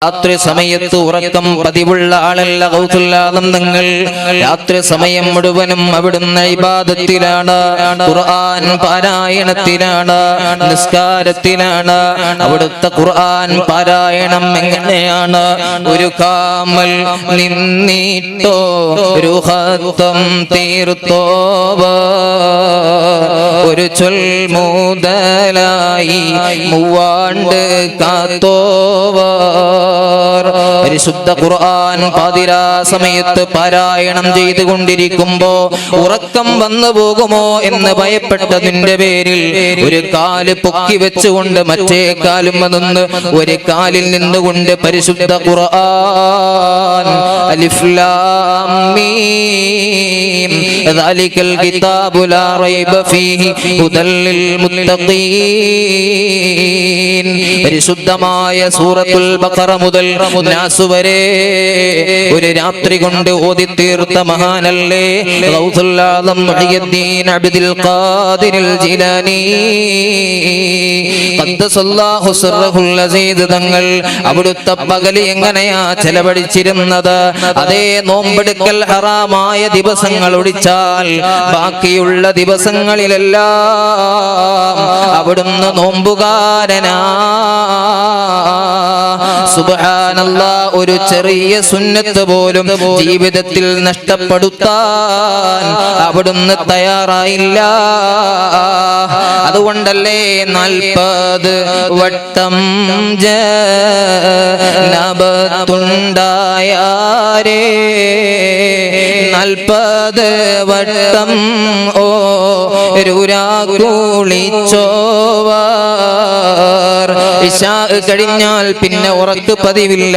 രാത്രി സമയത്ത് ഉറക്കം പതിവുള്ള ആളല്ല ഗൗസുൽ ആദം തങ്ങൾ. രാത്രി സമയം മുഴുവനും അവിടുന്ന് ഇബാദത്തിലാണ്, ഖുർആൻ പാരായണത്തിലാണ്, നിസ്കാരത്തിലാണ്. അവിടുത്തെ ഖുർആൻ പാരായണം എങ്ങനെയാണ്? ഒരു കാമൽ നിന്നിട്ടോ രുഹത്വം തീർത്തോവ, ഒരു ചൊൽ മുതലായി മൂവാണ്ട് കാത്തോവ. പരിശുദ്ധ ഖുർആൻ പാതിരാ സമയത്ത് പാരായണം ചെയ്തുകൊണ്ടിരിക്കുമ്പോ ഉറക്കം വന്നു പോകുമോ എന്ന് ഭയപ്പെട്ടതിന്റെ പേരിൽ ഒരു കാല് പൊക്കി വെച്ചുകൊണ്ട് മറ്റേ കാലും നിന്ന് ഒരു കാലിൽ നിന്നുകൊണ്ട് പരിശുദ്ധ ഖുർആൻ അലിഫ് ലാം മീം ദാലികൽ കിതാബു ലാ റൈബ ഫീഹി ഹുദൽ ലിൽ മുത്തഖീൻ പരിശുദ്ധമായ സൂറത്തുൽ ബഖറ മുതൽ നാസ് വരെ ഒരു രാത്രി കൊണ്ട് ഓതി തീർത്ത മഹാനല്ലേ ഗൗസുൽ ആദം മുഹയ്യിദ്ദീൻ അബ്ദുൽ ഖാദിറുൽ ജിലാനി ഖദ്ദസല്ലാഹു സിർറഹുൽ അസീസ് തങ്ങൾ. അവിടുത്തെ പകല് എങ്ങനെയാ ചെലവഴിച്ചിരുന്നത്? അതേ നോമ്പെടുക്കൽ ഹറാമായ ദിവസങ്ങൾ ഒഴിച്ചാൽ ബാക്കിയുള്ള ദിവസങ്ങളിലെല്ലാം അവിടുന്ന് നോമ്പുകാരനാ. സുബ്ഹാനല്ലാഹ്, ഒരു ചെറിയ സുന്നത്ത് പോലും ജീവിതത്തിൽ നഷ്ടപ്പെടുത്താൻ അവിടുന്ന് തയ്യാറായില്ല. അതുകൊണ്ടല്ലേ 40 വട്ടം ജനബത്തുണ്ടായാരേ, 40 വട്ടം കുളിച്ചോവർ. ഇശാ കഴിഞ്ഞാൽ പിന്നെ ഉറക്ക് പതിവില്ല.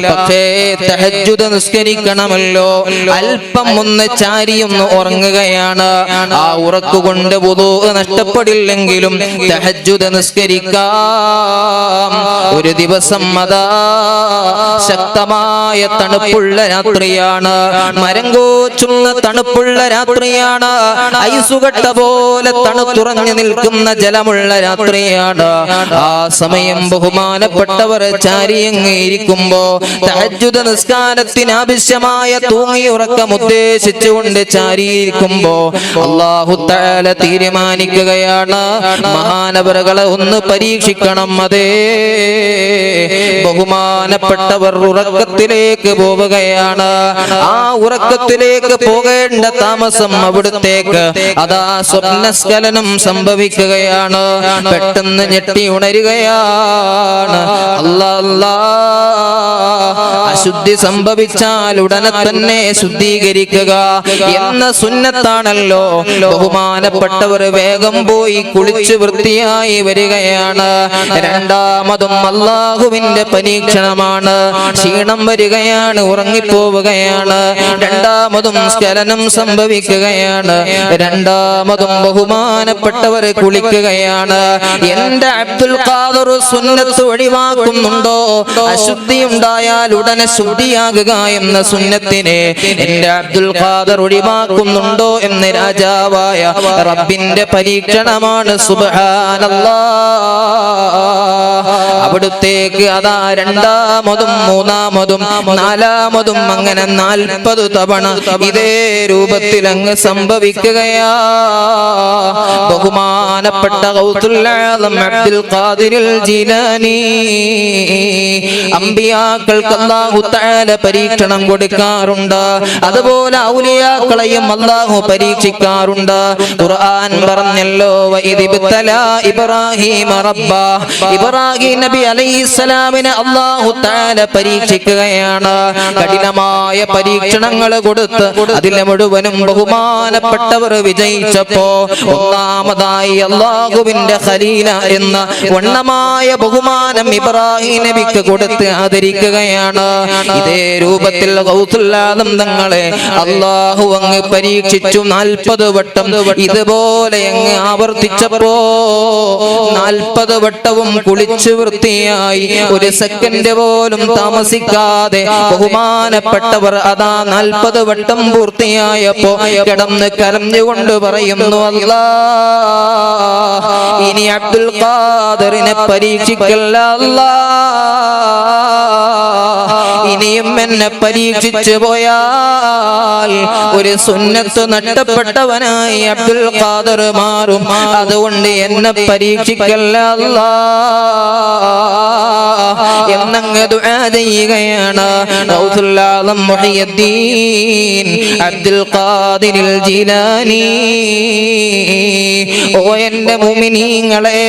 പക്ഷേ തഹജ്ജുദ് നിസ്കരിക്കണമല്ലോ. അല്പം ഒന്ന് ചാരിയൊന്ന് ഉറങ്ങുകയാണ്. ആ ഉറക്കുകൊണ്ട് വുദൂ നഷ്ടപ്പെടില്ലെങ്കിലും തഹജ്ജുദ് നിസ്കരിക്കാം. ഒരു ദിവസം അതാ ശക്തമായ തണുപ്പുള്ള രാത്രിയാണ്, മരം കോച്ചുന്ന തണുപ്പുള്ള രാത്രിയാണ്, ഐസുകട്ട പോലെ തണുത്തുറഞ്ഞു നിൽക്കുന്ന ജലമുള്ള രാത്രിയാണ്. ആ സമയം ബഹുമാനപ്പെട്ടവർ ചാരിയങ്ങിയിരിക്കുമ്പോ തഹജ്ജുദ് നിസ്കാരത്തിന് ആവശ്യമായ തൂങ്ങിയുറക്കം ഉദ്ദേശിച്ചുകൊണ്ട് ചാരിയിരിക്കുമ്പോ അല്ലാഹു തആല തീരുമാനിക്കുകയാണ്, മഹാനവറുകളെ ഒന്ന് പരീക്ഷിക്കണം. അതേ ബഹുമാനപ്പെട്ടവർ ഉറക്കത്തിലേക്ക് പോവുകയാണ്. ആ ഉറക്കത്തിലേക്ക് പോകേണ്ട താമസം അവിടുത്തേക്ക് അതാ സ്വപ്നസ്ഖലനം സംഭവിക്കുകയാണ്. പെട്ടെന്ന് ഞെട്ടി ഉണരുകയാണ്. അല്ലാ, അശുദ്ധി സംഭവിച്ചാൽ ഉടനെ തന്നെ ശുദ്ധീകരിക്കുക എന്ന സുന്നത്താണല്ലോ. ബഹുമാനപ്പെട്ടവർ വേഗം പോയി കുളിച്ചു വൃത്തിയായി വരികയാണ്. രണ്ടാമതും അല്ലാഹുവിന്റെ പരീക്ഷണമാണ്. ക്ഷീണം വരികയാണ്, ഉറങ്ങിപ്പോവുകയാണ്. രണ്ടാമതും സ്ഖലനം സംഭവിക്കുകയാണ്. രണ്ടാമതും ബഹുമാനപ്പെട്ടവർ കുളിക്കുകയാണ്. എന്റെ അബ്ദുൽ ഖാദിർ സുന്നത്ത് ഒഴിവാക്കുന്നുണ്ടോ? അശുദ്ധി ഉണ്ടായാൽ ഉടനെ ശുദ്ധിയാകുക എന്ന സുന്നത്തിനെ എന്റെ അബ്ദുൽ ഖാദിർ ഒഴിവാക്കുന്നുണ്ടോ എന്ന് രാജാവായ റബ്ബിന്റെ പരീക്ഷണമാണ്. സുബ്ഹാനല്ലാഹ്, അവിടുത്തേക്ക് അതാ രണ്ടാമതും മൂന്നാമതും നാലാമതും അങ്ങനെ 40 തവണ ഇതേ രൂപത്തിൽ അങ്ങ് സംഭവിക്കുകയാ. ബഹുമാനപ്പെട്ട ഗൗസുൽ ആദം അബ്ദുൽ ഖാദിറുൽ ജിലാനി അംബിയാക്കൾക്ക് അല്ലാഹു തആല പരീക്ഷണം കൊടുക്കാറുണ്ട്. അതുപോലെ ഔലിയാക്കളെയും അല്ലാഹു പരീക്ഷിക്കാറുണ്ട്. ഖുർആൻ പറഞ്ഞല്ലോ, വഇദ്ബതലാ ഇബ്രാഹീമ റബ്ബാ, ഇബ്രാഹിം നബി അലൈഹിസ്സലാമിനെ അല്ലാഹു തആല പരീക്ഷിക്കുകയാണ്. കഠിനമായ പരീക്ഷണങ്ങൾ കൊടുത്ത് അതിലെ മുഴുവനും ബഹുമാനപ്പെട്ടവർ വിജയിച്ചപ്പോ ഒന്നാമതായി അല്ലാഹുവിന്റെ ഖലീല എന്ന വണ്ണമായ ബഹുമാനം ഇബ്രാഹിം നബിക്ക് കൊടുത്ത് ആദരിക്കുകയാണ്. ഇതേ രൂപത്തിൽ ഗൗസുൽ ആദം തങ്ങളെ അല്ലാഹു അങ്ങ് പരീക്ഷിച്ചു 40 വട്ടം. ഇതുപോലെ അങ്ങ് ആവർത്തിച്ചപ്പോ 40 വട്ടവും കുളിച്ചു വൃത്തിയായി ഒരു സെക്കൻഡ് പോലും താമസിക്കാതെ ബഹുമാനപ്പെട്ടവർ അതാ 40 വട്ടം പൂർത്തിയായപ്പോ കിടന്ന് കരഞ്ഞുകൊണ്ട് പറയുന്നു, അല്ലാഹ് ഇനി അബ്ദുൽ ഖാദിറിനെ പരീക്ഷിക്കല്ല അല്ലാഹ്, ഇനിയും എന്നെ പരീക്ഷിച്ചു പോയാൽ ഒരു സുന്നത്ത് നഷ്ടപ്പെട്ടവനായി അബ്ദുൽ ഖാദിർ മാറും. അതുകൊണ്ട് എന്നെ പരീക്ഷിക്കല്ല അല്ലാഹ് എന്നങ്ങ് ദുആ ചെയ്യുകയാണ് ഗൗസുൽ ആദം മുഹയ്യിദ്ദീൻ അബ്ദുൽ ഖാദിർ ജീലാനി. ഓ എന്റെ മുഅ്മിനീങ്ങളെ,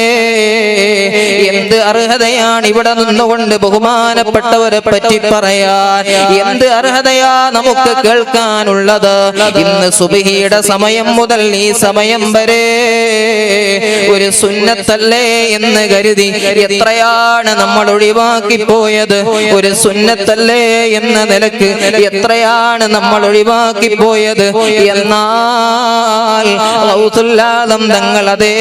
എന്ത് അർഹതയാണ് ഇവിടെ നിന്നുകൊണ്ട് ബഹുമാനപ്പെട്ടവരെ പറ്റി പറയാൻ, എന്ത് അർഹതയാ നമുക്ക് കേൾക്കാനുള്ളത്. ഇന്ന് സുബ്ഹിയുടെ സമയം മുതൽ ഈ സമയം വരെ ഒരു സുന്നത്തല്ലേ എന്ന് കരുതി എത്രയാണ് നമ്മൾ ഒഴിവാക്കി പോയത്. ഒരു സുന്നത്തല്ലേ എന്ന നിലക്ക് എത്രയാണ് നമ്മൾ ഒഴിവാക്കി പോയത്. എന്നാൽ ഗൗസുൽ ആദം തങ്ങൾ അതേ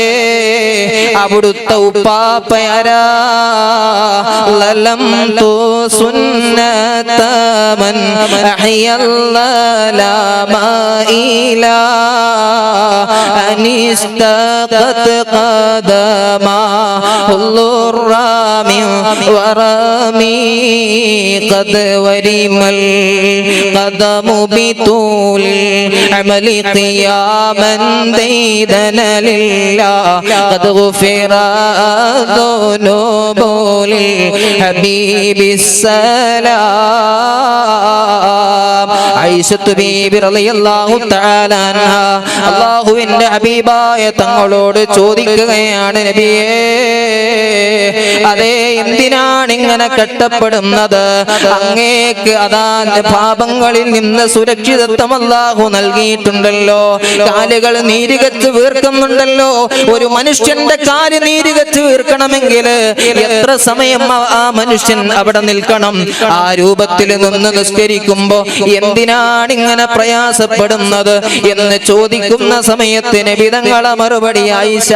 അവിടുത്തെ ഉപ്പാപ്പയാരാ, ലലം തോ സുന്നത മൻ അഹ്യല്ലലാമായിലാ അനിസ്തഖത് ഖദമാ ഹുല്ലുറാമി വറമി ഖദ് വരിമൽ ഖദമു ബിതൂൽ അമലി ഖിയാമൻ ദൈദന ലില്ലാഹ് ഖദ് ഗുഫിറ ദുനൂബുൽ ഹബീബിസ്സലാം. ആയിഷത്തു ബീബി റളിയല്ലാഹു തആല അൻഹ അല്ലാഹുവിന്റെ ഹബീബായ തങ്ങളോട് ചോദിക്കുകയാണ്, നബിയേ അതേ എന്തിനാണ് ഇങ്ങനെ കഷ്ടപ്പെടുന്നത്? അങ്ങേക്ക് അതാ പാപങ്ങളിൽ നിന്ന് സുരക്ഷിതത്വം അല്ലാഹു നൽകിയിട്ടുണ്ടല്ലോ. കാലുകൾ നീരുകച്ച് വീർക്കുന്നുണ്ടല്ലോ. ഒരു മനുഷ്യന്റെ കാല് നീരുകച്ച് വീർക്കണമെങ്കിൽ എത്ര സമയം ആ മനുഷ്യൻ അവിടെ നിൽക്കണം? ആ രൂപത്തിൽ നിന്ന് നിസ്കരിക്കുമ്പോ എന്തിനാണ് ഇങ്ങനെ പ്രയാസപ്പെടുന്നത് എന്ന് ചോദിക്കുന്ന സമയത്ത് നബി തങ്ങളെ മറുപടി, ആയിഷ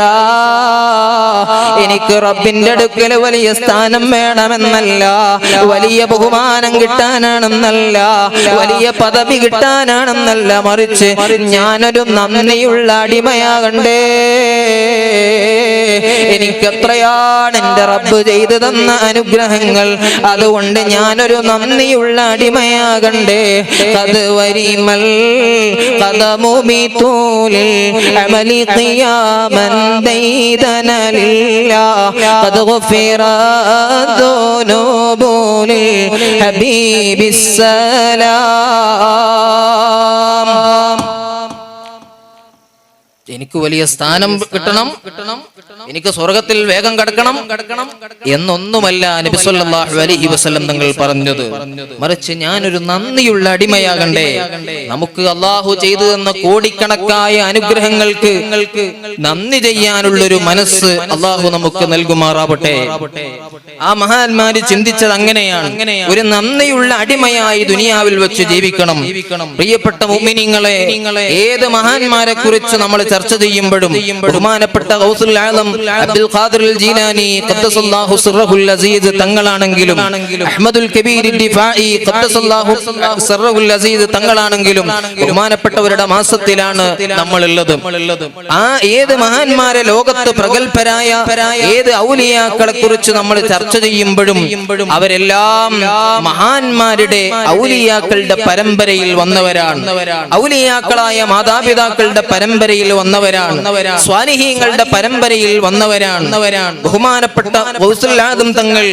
എനിക്ക് റബ്ബിന്റെ അടുക്കൽ വലിയ സ്ഥാനം വേണമെന്നല്ല, വലിയ ബഹുമാനം കിട്ടാനാണെന്നല്ല, വലിയ പദവി കിട്ടാനാണെന്നല്ല, മറിച്ച് ഞാനൊരു നന്ദിയുള്ള അടിമയാകണ്ടേ. എനിക്കെത്രയാണ് എന്റെ റബ്ബ് ചെയ്തു തന്ന അനുഗ്രഹങ്ങൾ, അതുകൊണ്ട് ഞാനൊരു നന്ദിയുള്ള അടിമയാകണ്ടേ. ഖദ് വരിമൽ ഖദമു ബിതൂലിൽ അമലി ഖിയാമൻ ദൈദന ലില്ലാഹ് ഖദ് ഗുഫിറ ദുനൂബുൽ ഹബീബിസ്സലാം. എനിക്ക് വലിയ സ്ഥാനം കിട്ടണം, എനിക്ക് സ്വർഗത്തിൽ വേഗം കടക്കണം എന്നൊന്നുമല്ല നബി സല്ലല്ലാഹു അലൈഹി വസല്ലം തങ്ങൾ പറഞ്ഞത്. മറിച്ച് ഞാനൊരു നന്ദിയുള്ള അടിമയാകണ്ടേ. നമുക്ക് അല്ലാഹു ചെയ്തു തന്ന കോടിക്കണക്കായ അനുഗ്രഹങ്ങൾക്ക് നന്ദി ചെയ്യാനുള്ളൊരു മനസ്സ് അല്ലാഹു നമുക്ക് നൽകുമാറാവട്ടെ. ആ മഹാന്മാര് ചിന്തിച്ചത് അങ്ങനെയാണ്. ഒരു നന്ദിയുള്ള അടിമയായി ദുനിയാവിൽ വെച്ച് ജീവിക്കണം. പ്രിയപ്പെട്ട മുഅ്മിനീങ്ങളെ, ഏത് മഹാന്മാരെ കുറിച്ച് നമ്മൾ ചർച്ച ചെയ്യുമ്പോഴും ബഹുമാനപ്പെട്ട ഗൗസുൽ ആദം അബ്ദുൽ ഖാദിർ ജീലാനി ഖദ്ദസല്ലാഹു സിർറഹുൽ അസീസ് തങ്ങളാണെങ്കിലും, അഹ്മദുൽ കബീർ ദിഫാഇ ഖദ്ദസല്ലാഹു സിർറഹുൽ അസീസ് തങ്ങളാണെങ്കിലും ബഹുമാനപ്പെട്ടവരുടെ മാസത്തിലാണ് നമ്മൾ ഉള്ളത്. ആ ഏത് മഹാന്മാരെ ലോകത്ത് പ്രഗൽഭരായ ഏത് ഔലിയാക്കളെ കുറിച്ച് നമ്മൾ ചർച്ച ചെയ്യുമ്പോഴും അവരെല്ലാം മഹാന്മാരുടെ ഔലിയാക്കളുടെ പരമ്പരയിൽ വന്നവരാണ്. ഔലിയാക്കളായ മാതാപിതാക്കളുടെ പരമ്പരയിൽ വന്നവരാണ്. സ്വാലിഹീങ്ങളുടെ പരമ്പരയിൽ വന്നവരാണ്. ബഹുമാനപ്പെട്ട ഗൗസുൽ ആദം തങ്ങൾ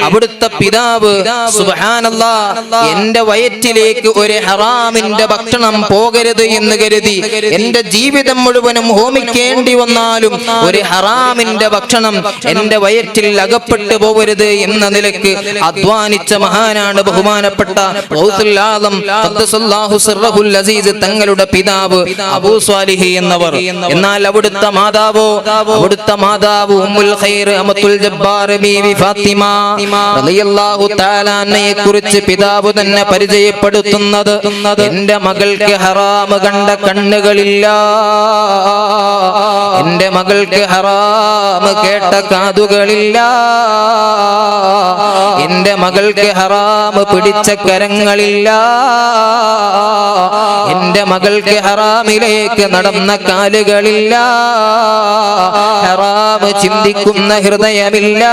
അവിടുത്തെ പിതാവ് സുബ്ഹാനല്ലാഹ് എന്റെ വയറ്റിലേക്ക് ഒരു ഹറാമിന്റെ ഭക്ഷണം പോകരുത് എന്ന് കരുതി എന്റെ ജീവിതം മുഴുവനും ഹോമിക്കേണ്ടി വന്നാലും ഒരു ഹറാമിന്റെ ഭക്ഷണം എന്റെ വയറ്റിൽ അകപ്പെട്ടു പോകരുത് എന്ന നിലക്ക് അധ്വാനിച്ച മഹാനാണ് ബഹുമാനപ്പെട്ട ഗൗസുൽ ആദം ഖദ്ദസല്ലാഹു സിർറഹുൽ അസീസ് തങ്ങളുടെ പിതാവ് അബൂ സ്വാലിഹ് എന്നവർ. എന്നാൽ അവിടുത്തെ മാതാവ് ഉമ്മുൽ ഖൈർ അമത്തുൽ ജബ്ബാർ ബീവി ഫാത്തിമ റളിയല്ലാഹു തആല അൻഹയെ കുറിച്ച് പിതാവ് തന്നെ പരിചയപ്പെടുത്തുന്നത്, എന്റെ മകൾക്ക് ഹറാം കണ്ട കണ്ണുകളില്ല, എന്റെ മകൾക്ക് ഹറാം കേട്ട കാതുകളില്ല, എന്റെ മകൾക്ക് ഹറാം പിടിച്ച കരങ്ങളില്ല, എന്റെ മകൾക്ക് ഹറാമിലേക്ക് നടന്ന കാലുകളില്ല, ഹറാം ചിന്തിക്കുന്ന ഹൃദയമില്ല,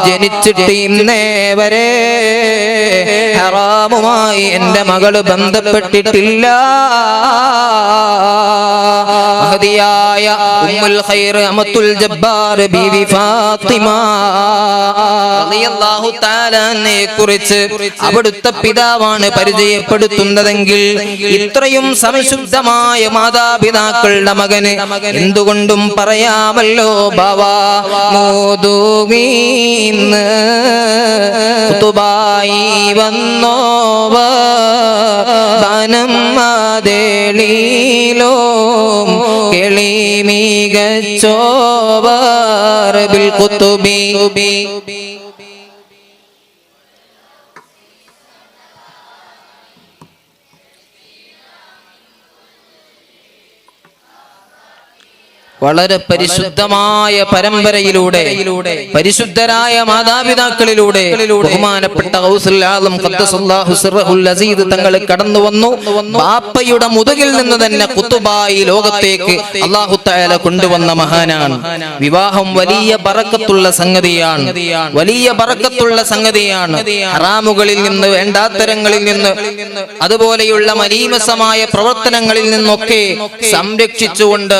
ജനിച്ചിട്ട് ഇന്നേ വരെ ഹറാമുമായി എന്റെ മകള് ബന്ധപ്പെട്ടിട്ടില്ല. മഹദിയായ ഉമ്മുൽ ഖൈർ അമത്തുൽ ജബ്ബാർ ബീവി ഫാത്തിമ റളിയല്ലാഹു തആല അൻഹയെ കുറിച്ച് അവിടുത്തെ പിതാവാണ് പരിചയപ്പെടുത്തുന്നതെങ്കിൽ ഇത്രയും സംശുദ്ധമായ മാതാപിതാക്കളുടെ മകന് എന്തുകൊണ്ടും പറയാമല്ലോ, ബാവാ മോദുവീന്ന് ഖുതുബായി വന്നോവ ബനം മാദേളിലോ കേളി മികച്ചോവർ ബിൽ ഖുതുബി. വളരെ പരിശുദ്ധമായ പരമ്പരയിലൂടെ, പരിശുദ്ധരായ മാതാപിതാക്കളിലൂടെ ബഹുമാനപ്പെട്ട ഗൗസുൽ ആലം ഖദ്ദസല്ലാഹു സിർറഹുൽ അസീദ് തങ്ങൾ കടന്നു വന്നു. ബാപ്പയുടെ മുതുകിൽ നിന്ന് തന്നെ ഖുതുബായി ലോകത്തേക്ക് അല്ലാഹു തആല കൊണ്ടുവന്ന മഹാനാണ്. വിവാഹം വലിയ ബറക്കത്തുള്ള സംഗതിയാണ്, വലിയ ബറക്കത്തുള്ള സംഗതിയാണ്. ഹറാമുകളിൽ നിന്ന്, വേണ്ടാത്തരങ്ങളിൽ നിന്ന്, അതുപോലെയുള്ള മലീമസമായ പ്രവർത്തനങ്ങളിൽ നിന്നൊക്കെ സംരക്ഷിച്ചുകൊണ്ട്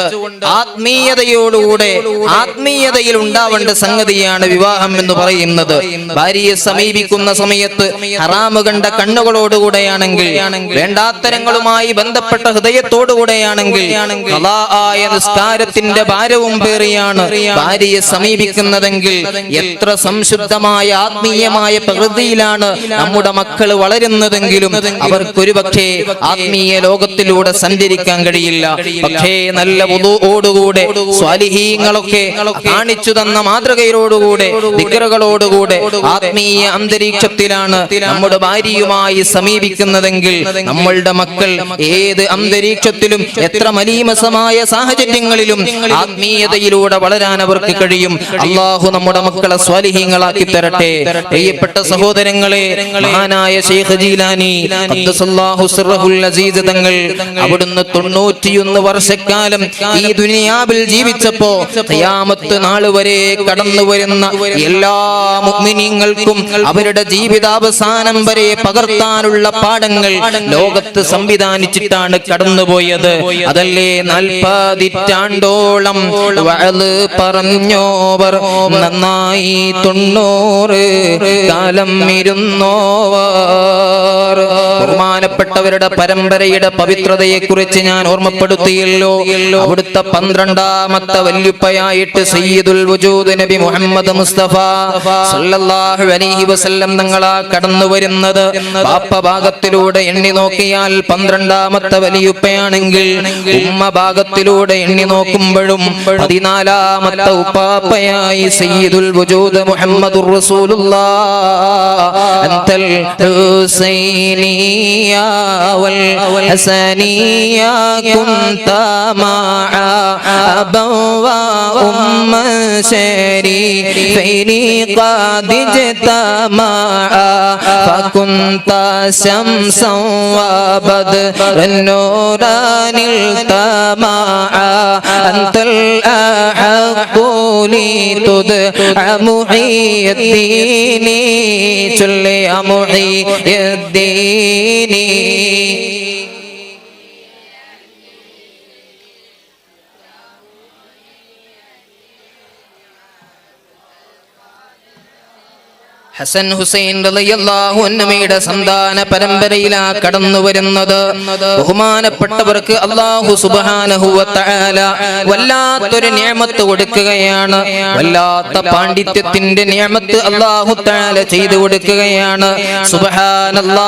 ആത്മീയതയിൽ ഉണ്ടാവേണ്ട സംഗതിയാണ് വിവാഹം എന്ന് പറയുന്നത്. ഭാര്യയെ സമീപിക്കുന്ന സമയത്ത് ഹറാമ് കണ്ട കണ്ണുകളോടുകൂടെയാണെങ്കിൽ, വേണ്ടാത്തരങ്ങളുമായി ബന്ധപ്പെട്ട ഹൃദയത്തോടുകൂടെയാണെങ്കിൽ, ഖളാആയ നിസ്കാരത്തിന്റെ ഭാരവും പേറിയാണ് ഭാര്യയെ സമീപിക്കുന്നതെങ്കിൽ എത്ര സംശുദ്ധമായ ആത്മീയമായ പ്രകൃതിയിലാണ് നമ്മുടെ മക്കൾ വളരുന്നതെങ്കിലും അവർക്കൊരു പക്ഷേ ആത്മീയ ലോകത്തിലൂടെ സഞ്ചരിക്കാൻ കഴിയില്ല. പക്ഷേ നല്ല വുളൂഓടുകൂടെ, സ്വാലിഹീങ്ങളൊക്കെ കാണിച്ചു തന്ന മാതൃകയോടുകൂടെ, ദിക്റുകളോടുകൂടെ ആത്മീയ അന്തരീക്ഷത്തിലാണ് നമ്മുടെ ഭാര്യയുമായി സമീപിക്കുന്നതെങ്കിൽ നമ്മളുടെ മക്കൾ ഏത് അന്തരീക്ഷത്തിലും, എത്ര മലീമസമായ സാഹചര്യങ്ങളിലും ആത്മീയതയിലൂടെ വളരാൻ അവർക്ക് കഴിയും. അല്ലാഹു നമ്മുടെ മക്കളെ സ്വാലിഹീങ്ങളാക്കി തരട്ടെ. പ്രിയപ്പെട്ട സഹോദരങ്ങളെ, മഹാനായ ശൈഖ് ജീലാനി ഖദ്ദസല്ലാഹു സിർറഹുൽ അസീസ് തങ്ങൾ അവിടുന്ന് 91 വർഷക്കാലം ഈ ദുനിയാവിൽ ജീവിച്ചപ്പോ ഖിയാമത്ത് നാൾ വരെ കടന്നു വരുന്ന എല്ലാ മുഅ്മിനീങ്ങൾക്കും അവരുടെ ജീവിതാവസാനം വരെ പകർത്താനുള്ള പാഠങ്ങൾ ലോകത്ത് സംവിധാനിച്ചിട്ടാണ് കടന്നുപോയത്. അതല്ലേ 40 വഅദ് പറഞ്ഞോവർ, നന്നായി 90 കാലം ഇരുന്നോവർ. ബഹുമാനപ്പെട്ടവരുടെ പരമ്പരയുടെ പവിത്രതയെ കുറിച്ച് ഞാൻ ഓർമ്മപ്പെടുത്തിയല്ലോ. അവിടുത്തെ 12ാമത്തെ വല്യുപ്പയായിട്ട് സയ്യിദുൽ വജൂദ് നബി മുഹമ്മദ് മുസ്തഫ സല്ലല്ലാഹു അലൈഹി വസല്ലം തങ്ങളാ കടന്നു വരുന്നത്. ബാപ്പ ഭാഗത്തിലൂടെ എണ്ണി നോക്കിയാൽ 12ാമത്തെ വലിയുപ്പയാണെങ്കിൽ ഉമ്മ ഭാഗത്തിലൂടെ എണ്ണി നോക്കുമ്പോഴും 14ാമത്തെ ഉപ്പാപ്പയായി സയ്യിദുൽ വജൂദ് മുഹമ്മദുർ റസൂലുള്ളാഹ് അൻതൽ ഹുസൈനിയ വൽ ഹസനിയ കുന്ത أبا وأم شريفين قد اجتمعا فكنت شمسا وبدرا نوران التمعا أنت الأحق لتدعى محي الدين صل يا محي الدين. ഹസൻ ഹുസൈൻ റളിയല്ലാഹു അൻഹുയുടെ സന്താന പരമ്പരയിലാ കടന്നു വരുന്നത്. ബഹുമാനപ്പെട്ടവർക്ക് അല്ലാഹു സുബ്ഹാനഹു വ തആല വല്ലാത്തൊരു നിഅമത്ത് കൊടുക്കുകയാണ്. വല്ലാത്ത പാണ്ഡിത്യത്തിന്റെ നിഅമത്ത് അല്ലാഹു തആല ചെയ്തു കൊടുക്കുകയാണ്. സുബ്ഹാനല്ലാഹ്.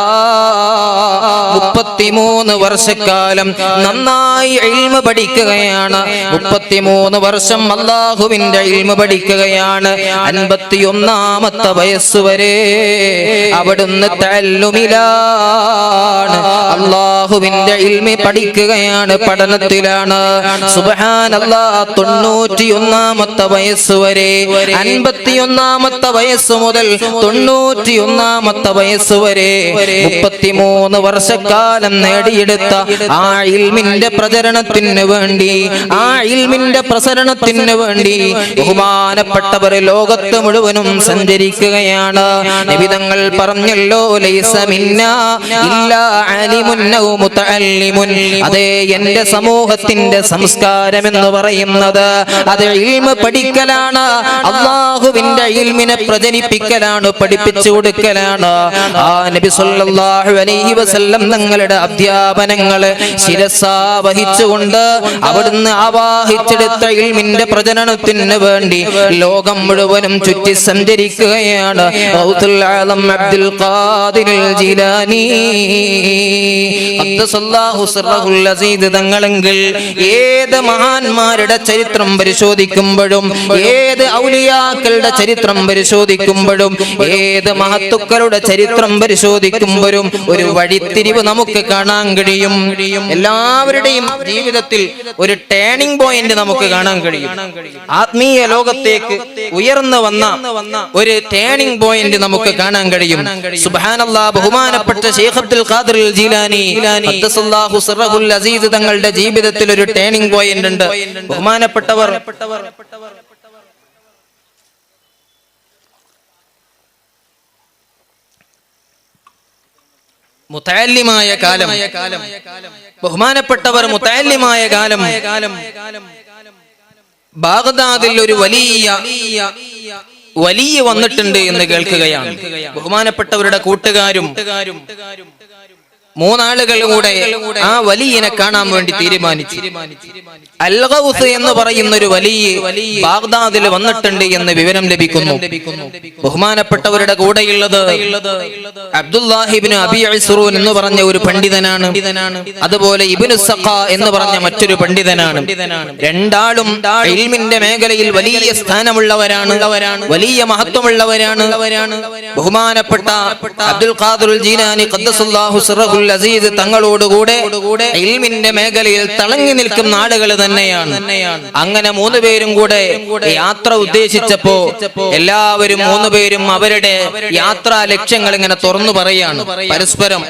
33 വർഷക്കാലം നന്നായി ഇൽമ പഠിക്കുകയാണ്. 33 വർഷം അല്ലാഹുവിന്റെ ഇൽമ പഠിക്കുകയാണ്. 51ാമത്തെ വയസ്സുവരെ അവിടുന്ന് തഅല്ലുമിലാണ്, അല്ലാഹുവിന്റെ ഇൽമ പഠിക്കുകയാണ്, പഠനത്തിലാണ്. സുബ്ഹാനല്ലാഹ്. 91ാമത്തെ വയസ്സുവരെ, 51ാമത്തെ വയസ്സ് മുതൽ 91ാമത്തെ വയസ്സുവരെ 33 വർഷക്കാലം നേടിയെടുത്ത ആ ഇൽമിന്റെ പ്രചരണത്തിന് വേണ്ടി, ആ ഇൽമിന്റെ പ്രസരണത്തിന് വേണ്ടി ബഹുമാനപ്പെട്ടവർ ലോകത്ത് മുഴുവനും സഞ്ചരിക്കുകയാണ്. നബി തങ്ങൾ പറഞ്ഞല്ലോ, ലൈസ മിന്നാ ഇല്ലാ അലിമുൻ ഔ മുതഅല്ലിമുൻ. അതേ, എന്റെ സമൂഹത്തിന്റെ സംസ്കാരം എന്ന് പറയുന്നത് അത് ഇൽമ പഠിക്കലാണ്, അല്ലാഹുവിന്റെ ഇൽമിനെ പ്രചരിപ്പിക്കലാണ്, പഠിപ്പിച്ചു കൊടുക്കലാണ്. ആ നബി സല്ലല്ലാഹു അലൈഹി വസല്ലം തങ്ങളുടെ അധ്യാപനങ്ങൾ ശിരസാ വഹിച്ചുകൊണ്ട് അവിടുന്ന് ആവാഹിച്ചെടുത്ത ഇൽമിന്റെ പ്രചരണത്തിന് വേണ്ടി ലോകം മുഴുവനും ചുറ്റി സഞ്ചരിക്കുകയാണ്. ഗൗസുൽ ആലം അബ്ദുൽ ഖാദിർ ജീലാനി ഖദ്ദസല്ലാഹു സിർറഹുൽ അസീദ് തങ്ങളെങ്കിൽ ഏത് മഹാന്മാരുടെ ചരിത്രം പരിശോധിക്കുമ്പോഴും, ഏത് ഔലിയാക്കളുടെ ചരിത്രം പരിശോധിക്കുമ്പോഴും, ഏത് മഹത്തുക്കളുടെ ചരിത്രം പരിശോധിക്കുമ്പോഴും ഒരു വഴിത്തിരിവ് നമുക്ക് കാണാൻ കഴിയും. എല്ലാവരുടെയും ജീവിതത്തിൽ ഒരു ടേണിംഗ് പോയിന്റ് നമുക്ക് കാണാൻ കഴിയും. ആത്മീയ ലോകത്തേക്ക് ഉയർന്നു വന്ന ഒരു ടേണിംഗ് പോയിന്റ് നമുക്ക് കാണാൻ കഴിയും. സുബ്ഹാനല്ലാഹ്. ബഹുമാനപ്പെട്ട ശൈഖ് അബ്ദുൽ ഖാദിർ ജീലാനി ഖദ്ദസല്ലാഹു സിർറഹുൽ അസീസ് തങ്ങളുടെ ജീവിതത്തിൽ ഒരു ടേണിംഗ് പോയിന്റ് ഉണ്ട്. ബഹുമാനപ്പെട്ടവർ മുതഅല്ലിമായ കാലം, ബഹുമാനപ്പെട്ടവർ മുതഅല്ലിമായ കാലം ബാഗ്ദാദിൽ ഒരു വലിയ വന്നിട്ടുണ്ട് എന്ന് കേൾക്കുകയാണ്. ബഹുമാനപ്പെട്ടവരുടെ കൂട്ടുകാരും 3 ആളുകൾ കൂടെ ആ വലിയനെ കാണാൻ വേണ്ടി തീരുമാനിച്ചു. അൽ-ഗൗസ് എന്ന് പറയുന്ന ഒരു വലിയ ബാഗ്ദാദിൽ വന്നിട്ടുണ്ട് എന്ന് വിവരം ലഭിക്കുന്നു. ബഹുമാനപ്പെട്ടവരുടെ കൂടെയുള്ളത് അബ്ദുല്ലാഹി ഇബ്നു അബീ ഇസ്റൂൻ എന്ന് പറഞ്ഞ ഒരു പണ്ഡിതനാണ്. അതുപോലെ ഇബ്നു സഖാ എന്ന് പറഞ്ഞ മറ്റൊരു പണ്ഡിതനാണ്. രണ്ടാളും ഇൽമിന്റെ മേഖലയിൽ വലിയ സ്ഥാനമുള്ളവരാണ്, വലിയ മഹത്വമുള്ളവരാണ്. ബഹുമാനപ്പെട്ട അബ്ദുൽ ഖാദിർ ജീലാനി ഖദ്ദസല്ലാഹു സിർറഹുൽ അസീസ് തങ്ങളോടുകൂടെ ഇൽമിന്റെ മേഖലയിൽ തിളങ്ങി നിൽക്കുന്ന ആളുകൾ തന്നെയാണ്. അങ്ങനെ 3 പേരും കൂടെ യാത്ര ഉദ്ദേശിച്ചപ്പോ എല്ലാവരും 3 പേരും അവരുടെ യാത്രാ ലക്ഷ്യങ്ങൾ ഇങ്ങനെ തുറന്നു പറയാണ്. പരസ്പരം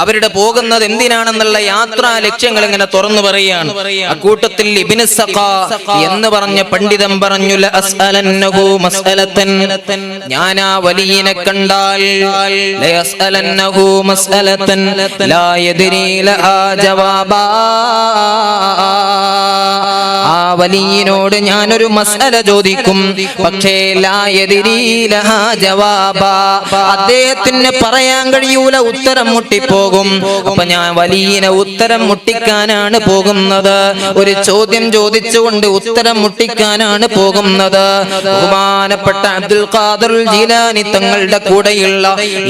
അവരുടെ പോകുന്നത് എന്തിനാണെന്നുള്ള യാത്രാ ലക്ഷ്യങ്ങൾ ഇങ്ങനെ തുറന്നു പറയാണ്. അക്കൂട്ടത്തിൽ ഇബ്നു സഖാ എന്ന് പറഞ്ഞ പണ്ഡിതൻ പറഞ്ഞു, ലഅസ്അലന്നഹു മസ്അലതൻ, ഞാൻ ആ വലിയനെ കണ്ടാൽ ലയസ്അലന്നഹു മസ്അലതൻ ലാ യദ്രി ലഹാ ജവാബാ, ആ വലിയനോട് ഞാനൊരു മസ്അല ചോദിക്കും, പക്ഷേ ലാ യദ്രി ലഹാ ജവാബാ, അദ്ദേഹത്തിന് പറയാൻ കഴിയൂല, ഉത്തരം മുട്ടിപ്പോകും. അപ്പൊ ഞാൻ വലിയനെ ഉത്തരം മുട്ടിക്കാനാണ് പോകുന്നത്, ഒരു ചോദ്യം ചോദിച്ചുകൊണ്ട് ഉത്തരം മുട്ടിക്കാനാണ് പോകുന്നത്. ബഹുമാനപ്പെട്ട അബ്ദുൽ ഖാദിർ ജീലാനി തങ്ങളുടെ കൂടെയുള്ള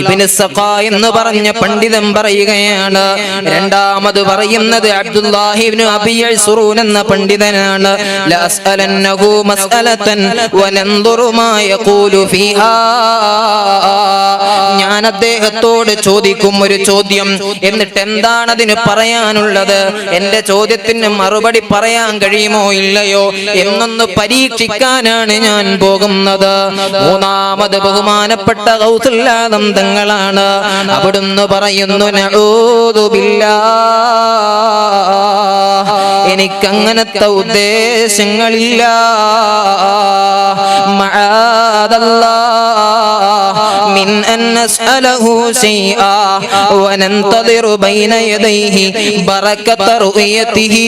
ഇബ്നു സഖാ എന്ന് പറഞ്ഞ പണ്ഡിതൻ പറയുകയാണ്. രണ്ടാമത് പറയുന്നത് അബ്ദുല്ലാഹി ഇബ്നു അബീ ഇസ്റൂൻ എന്ന പണ്ഡിതനാണ്. ലഅസ്അലന്നഹു മസ്അലതൻ വനൻദുറു മാ യഖൂലു ഫീഹാ, ഞാൻ അദ്ദേഹത്തോട് ചോദിക്കും ഒരു ചോദ്യം, എന്നിട്ട് എന്താണ് അതിന് പറയാനുള്ളത്, എന്റെ ചോദ്യത്തിന് മറുപടി പറയാൻ കഴിയുമോ ഇല്ലയോ എന്നൊന്ന് പരീക്ഷിക്കാനാണ് ഞാൻ പോകുന്നത്. മൂന്നാമത് ബഹുമാനപ്പെട്ട ഗൗസുൽ ആലം തങ്ങളാണ്. അവിടുന്ന് പറയുന്നു, നഊദു ബില്ലാഹ്, എനിക്കങ്ങനത്തെ ഉദ്ദേശങ്ങളില്ല. മആദല്ലാഹ് മിൻ അൻ നസ്അലഹു ശൈആ വനന്തദിറു ബൈന യദൈഹി ബറകത റുയതിഹി.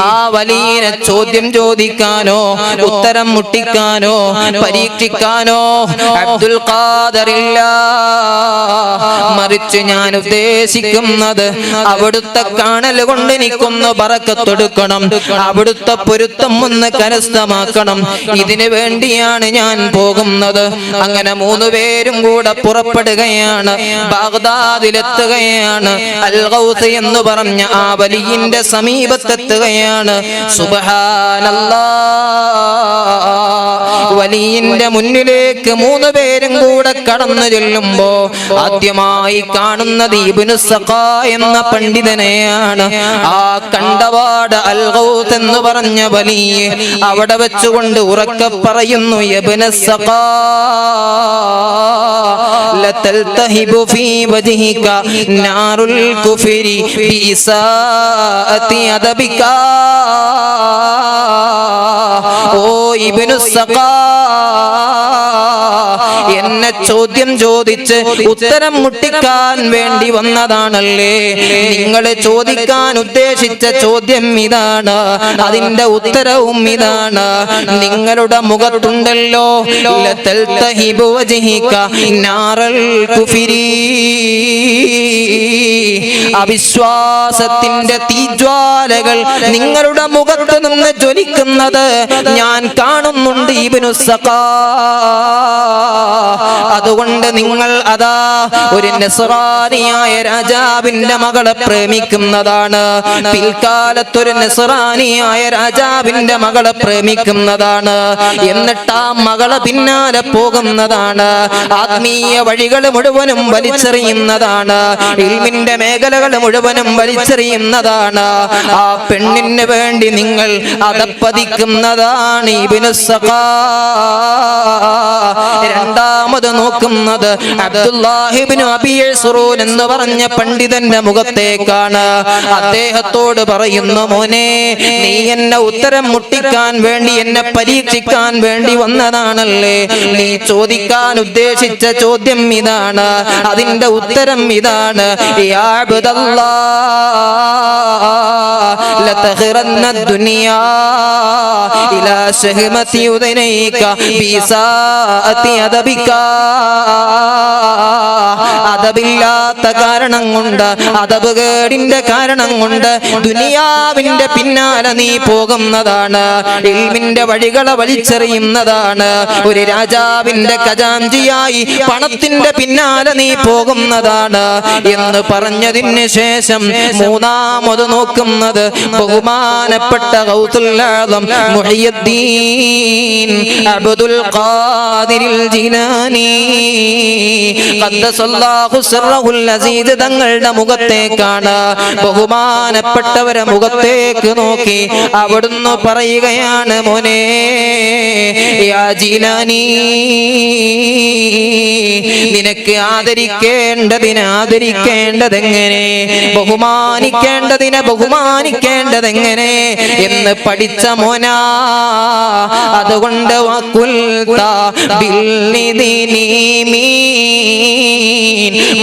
ആ വലിയ ചോദ്യം ചോദിക്കാനോ ഉത്തരം മുട്ടിക്കാനോ പരീക്ഷിക്കാനോ അബ്ദുൽ ഖാദിറില്ല. മറിച്ച് ഞാൻ ഉദ്ദേശിക്കുന്നത് അവിടുത്തെ കാണൽ കൊണ്ട് എനിക്കൊന്ന് ബറക്കത്തെടുക്കണം, അവിടുത്തെ പൊരുത്തം ഒന്ന് കരസ്ഥമാക്കണം. ഇതിനു വേണ്ടിയാണ് ഞാൻ പോകുന്നത്. അങ്ങനെ 3 പേരും കൂടെ പുറപ്പെടുകയാണ്, ബാഗ്ദാദിലെത്തുകയാണ്. അൽ ഗൗസ് എന്ന് പറഞ്ഞ ആ വലിയിന്റെ സമീപത്തെത്തുകയാണ്. സുബ്ഹാനല്ലാഹ്, വലിയിന്റെ മുന്നിലേക്ക് 3 പേരും കൂടെ കടന്നു ചെല്ലുമ്പോ ആദ്യമായി കാണുന്നത് ഇബ്നു സഖാ എന്ന പണ്ഡിതനെയാണ്. ആ കണ്ടവാട് അൽ ഗൗസ് എന്ന് പറഞ്ഞ വലിയ അവിടെ വെച്ചുകൊണ്ട് ഉറക്കെ പറയുന്നു, ഇബ്നു സഖാ ലതൽതഹിബു ഫീ വജ്ഹിക നാറുൽ കുഫരി ബിഇസാഅതി അദബിക. ഓ ഇബ്നു സഖാ, എന്നെ ചോദ്യം ചോദിച്ച് ഉത്തരം മുട്ടിക്കാൻ വേണ്ടി വന്നതാണല്ലേ? നിങ്ങൾ ചോദിക്കാൻ ഉദ്ദേശിച്ച ചോദ്യം ഇതാണ്, അതിന്റെ ഉത്തരവും ഇതാണ്. നിങ്ങളുടെ മുഖത്തുണ്ടല്ലോ ലതൽതഹിബു വജ്ഹിക നാറൽ കുഫരി, അവിശ്വാസത്തിന്റെ തീജ്വാലകൾ നിങ്ങളുടെ മുഖത്ത് നിന്ന് ജ്വലിക്കുന്നത് ഞാൻ കാണുന്നുണ്ട് ഇബ്നു സഖാ. അതുകൊണ്ട് നിങ്ങൾ അതാ ഒരു നസ്രാനിയായ രാജാവിന്റെ മകളെ പ്രേമിക്കുന്നതാണ്, പിൽക്കാലത്തൊരു നസ്രാനിയായ രാജാവിന്റെ മകളെ പ്രേമിക്കുന്നതാണ്. എന്നിട്ട് ആ മകളെ പിന്നാലെ പോകുന്നതാണ്, ആത്മീയ വഴികൾ മുഴുവനും വലിച്ചെറിയുന്നതാണ്, ഇൽമിന്റെ മേഖലകൾ മുഴുവനും വലിച്ചെറിയുന്നതാണ്. ആ പെണ്ണിന് വേണ്ടി നിങ്ങൾ അതപ്പതിക്കുന്നതാണ് ഇബ്നു സഖാ. രണ്ടാമത് നോക്കുന്നത് അബ്ദുല്ലാഹി ഇബ്നു അബീ യസ്റൂൻ എന്ന് പറഞ്ഞ പണ്ഡിതന്റെ മുഖത്തേക്കാണ്. അദ്ദേഹത്തോട് പറയുന്നു, മോനെ, നീ എന്നെ ഉത്തരം മുട്ടിക്കാൻ വേണ്ടി, എന്നെ പരീക്ഷിക്കാൻ വേണ്ടി വന്നതാണല്ലേ? നീ ചോദിക്കാൻ ഉദ്ദേശിച്ച ചോദ്യം ഇതാണ്, അതിന്റെ ഉത്തരം ഇതാണ്. യാ അബ്ദല്ലാഹ് ലതഖിറന്ന ദുനിയാ ഇലാ ശഹ്മതി ഉദൈനൈക ബിസാഅതി അദബിക. അതബില്ലാത്ത കാരണം കൊണ്ട്, അതബുകേടിന്റെ കാരണം കൊണ്ട് ദുനിയാവിന്റെ പിന്നാലെ നീ പോകുന്നതാണ്, ഇൽമിന്റെ വഴികളെ വലിച്ചെറിയുന്നതാണ്. ഒരു രാജാവിന്റെ ഖജാൻജിയായി പണത്തിന്റെ പിന്നാലെ നീ പോകുന്നതാണ് എന്ന് പറഞ്ഞതിന് ശേഷം മൂന്നാമത് നോക്കുന്നത് ബഹുമാനപ്പെട്ട ഗൗസുൽ ആദം മുഹിയുദ്ദീൻ അബ്ദുൽ ഖാദിറിൽ ജിലാനി ഖദ്ദസല്ലാഹു സിർറഹുൽ അസീസ് തങ്ങളുടെ മുഖത്തേക്കാണ്. ബഹുമാനപ്പെട്ടവരെ മുഖത്തേക്ക് നോക്കി അവിടുന്ന് പറയുകയാണ്, മോനെ യാ ജിലാനി, നിനക്ക് ആദരിക്കേണ്ടതെങ്ങനെ, ബഹുമാനിക്കേണ്ടതിനെ ബഹുമാനിക്കേണ്ടതെങ്ങനെ എന്ന് പഠിച്ച മോനാ. അതുകൊണ്ട്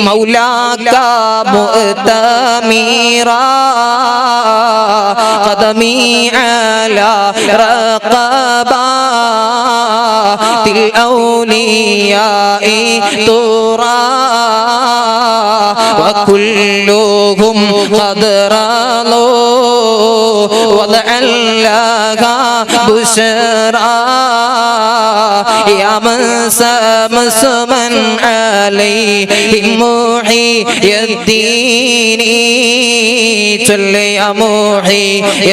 മൗലാക മുഅ്തമീറാ ഖദമീ അലാ റഖബാതിൽ ഔലിയാഇ തുറാ വകുല്ലുഹും ഖദ്റാലു വദഅല്ലാഹ ബുശ്റാ യാ മൻ സമൻ അലൈഹി മുഹിയുദ്ദീനി ചൊല്ലി യാ മുഹിയുദ്ദീനി.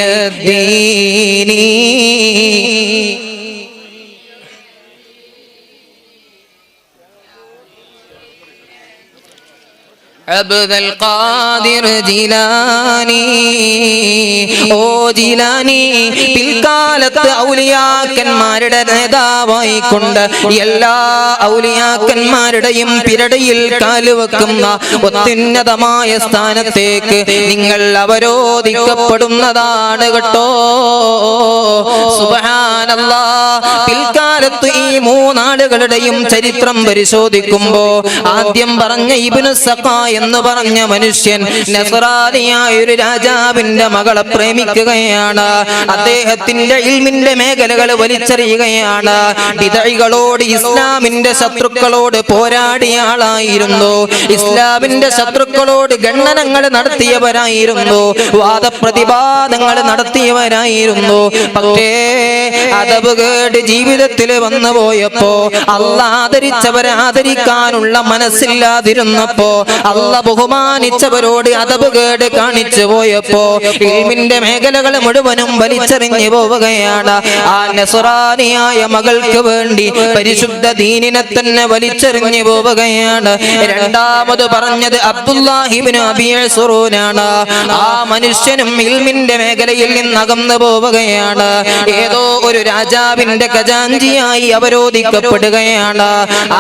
അബ്ദുൽ ഖാദിർ ജിലാനി, ഓ ജിലാനി, പിൽക്കാലത്ത് ഔലിയാക്കന്മാരുടെ നേതാവായി കൊണ്ട് എല്ലാ ഔലിയാക്കന്മാരുടെയും പിരടിയിൽ കാലുവെക്കുന്ന അത്യുന്നതമായ സ്ഥാനത്തേക്ക് നിങ്ങൾ അവരോധിക്കപ്പെടുന്നതാണ് കേട്ടോ. സുബ്ഹാനല്ലാഹ്. പിൽക്കാലത്ത് ഈ 3 ആളുകളുടെയും ചരിത്രം പരിശോധിക്കുമ്പോ ആദ്യം പറഞ്ഞ ഇബ്നു സഖാ എന്ന് പറഞ്ഞ മനുഷ്യൻ നസ്രാനിയായ ഒരു രാജാവിന്റെ മകളെ പ്രേമിക്കുകയാണ്. അദ്ദേഹത്തിന്റെ ഇൽമിന്റെ മേഖലകൾ വലിച്ചെറിയുകയാണ്. ബിദഅകളോട്, ഇസ്ലാമിന്റെ ശത്രുക്കളോട് പോരാടിയ ആളായിരുന്നു. ഇസ്ലാമിന്റെ ശത്രുക്കളോട് ഖണ്ഡനങ്ങൾ നടത്തിയവരായിരുന്നു. വാദപ്രതിവാദങ്ങൾ നടത്തിയവരായിരുന്നു. പക്ഷേ അദബ് കേട് ജീവിതത്തിൽ വന്നു പോയപ്പോ, അല്ലാഹ് ആദരിച്ചവരെ ആദരിക്കാനുള്ള മനസ്സില്ലാതിരുന്നപ്പോ, അല്ലാഹ് ബഹുമാനിച്ചവരോട് അദബ് കേട് കാണിച്ചു പോയപ്പോ ഇൽമിന്റെ മേഖലകൾ മുഴുവനും വലിച്ചെറിഞ്ഞു പോവുകയാണ്. ആ നസ്രാനിയായ മകൾക്ക് വേണ്ടി പരിശുദ്ധ ദീനിനെ തന്നെ വലിച്ചെറിഞ്ഞു പോവുകയാണ്. രണ്ടാമത് പറഞ്ഞത് അബ്ദുല്ലാഹി ഇബ്നു അബീ സുറൂനാണ്. ആ മനുഷ്യനും ഇൽമിന്റെ മേഖലയിൽ നിന്ന് അകന്നു പോവുകയാണ്. ഏതോ ഒരു രാജാവിന്റെ ഖജാൻജിയായി അവരോധിക്കപ്പെടുകയാണ്.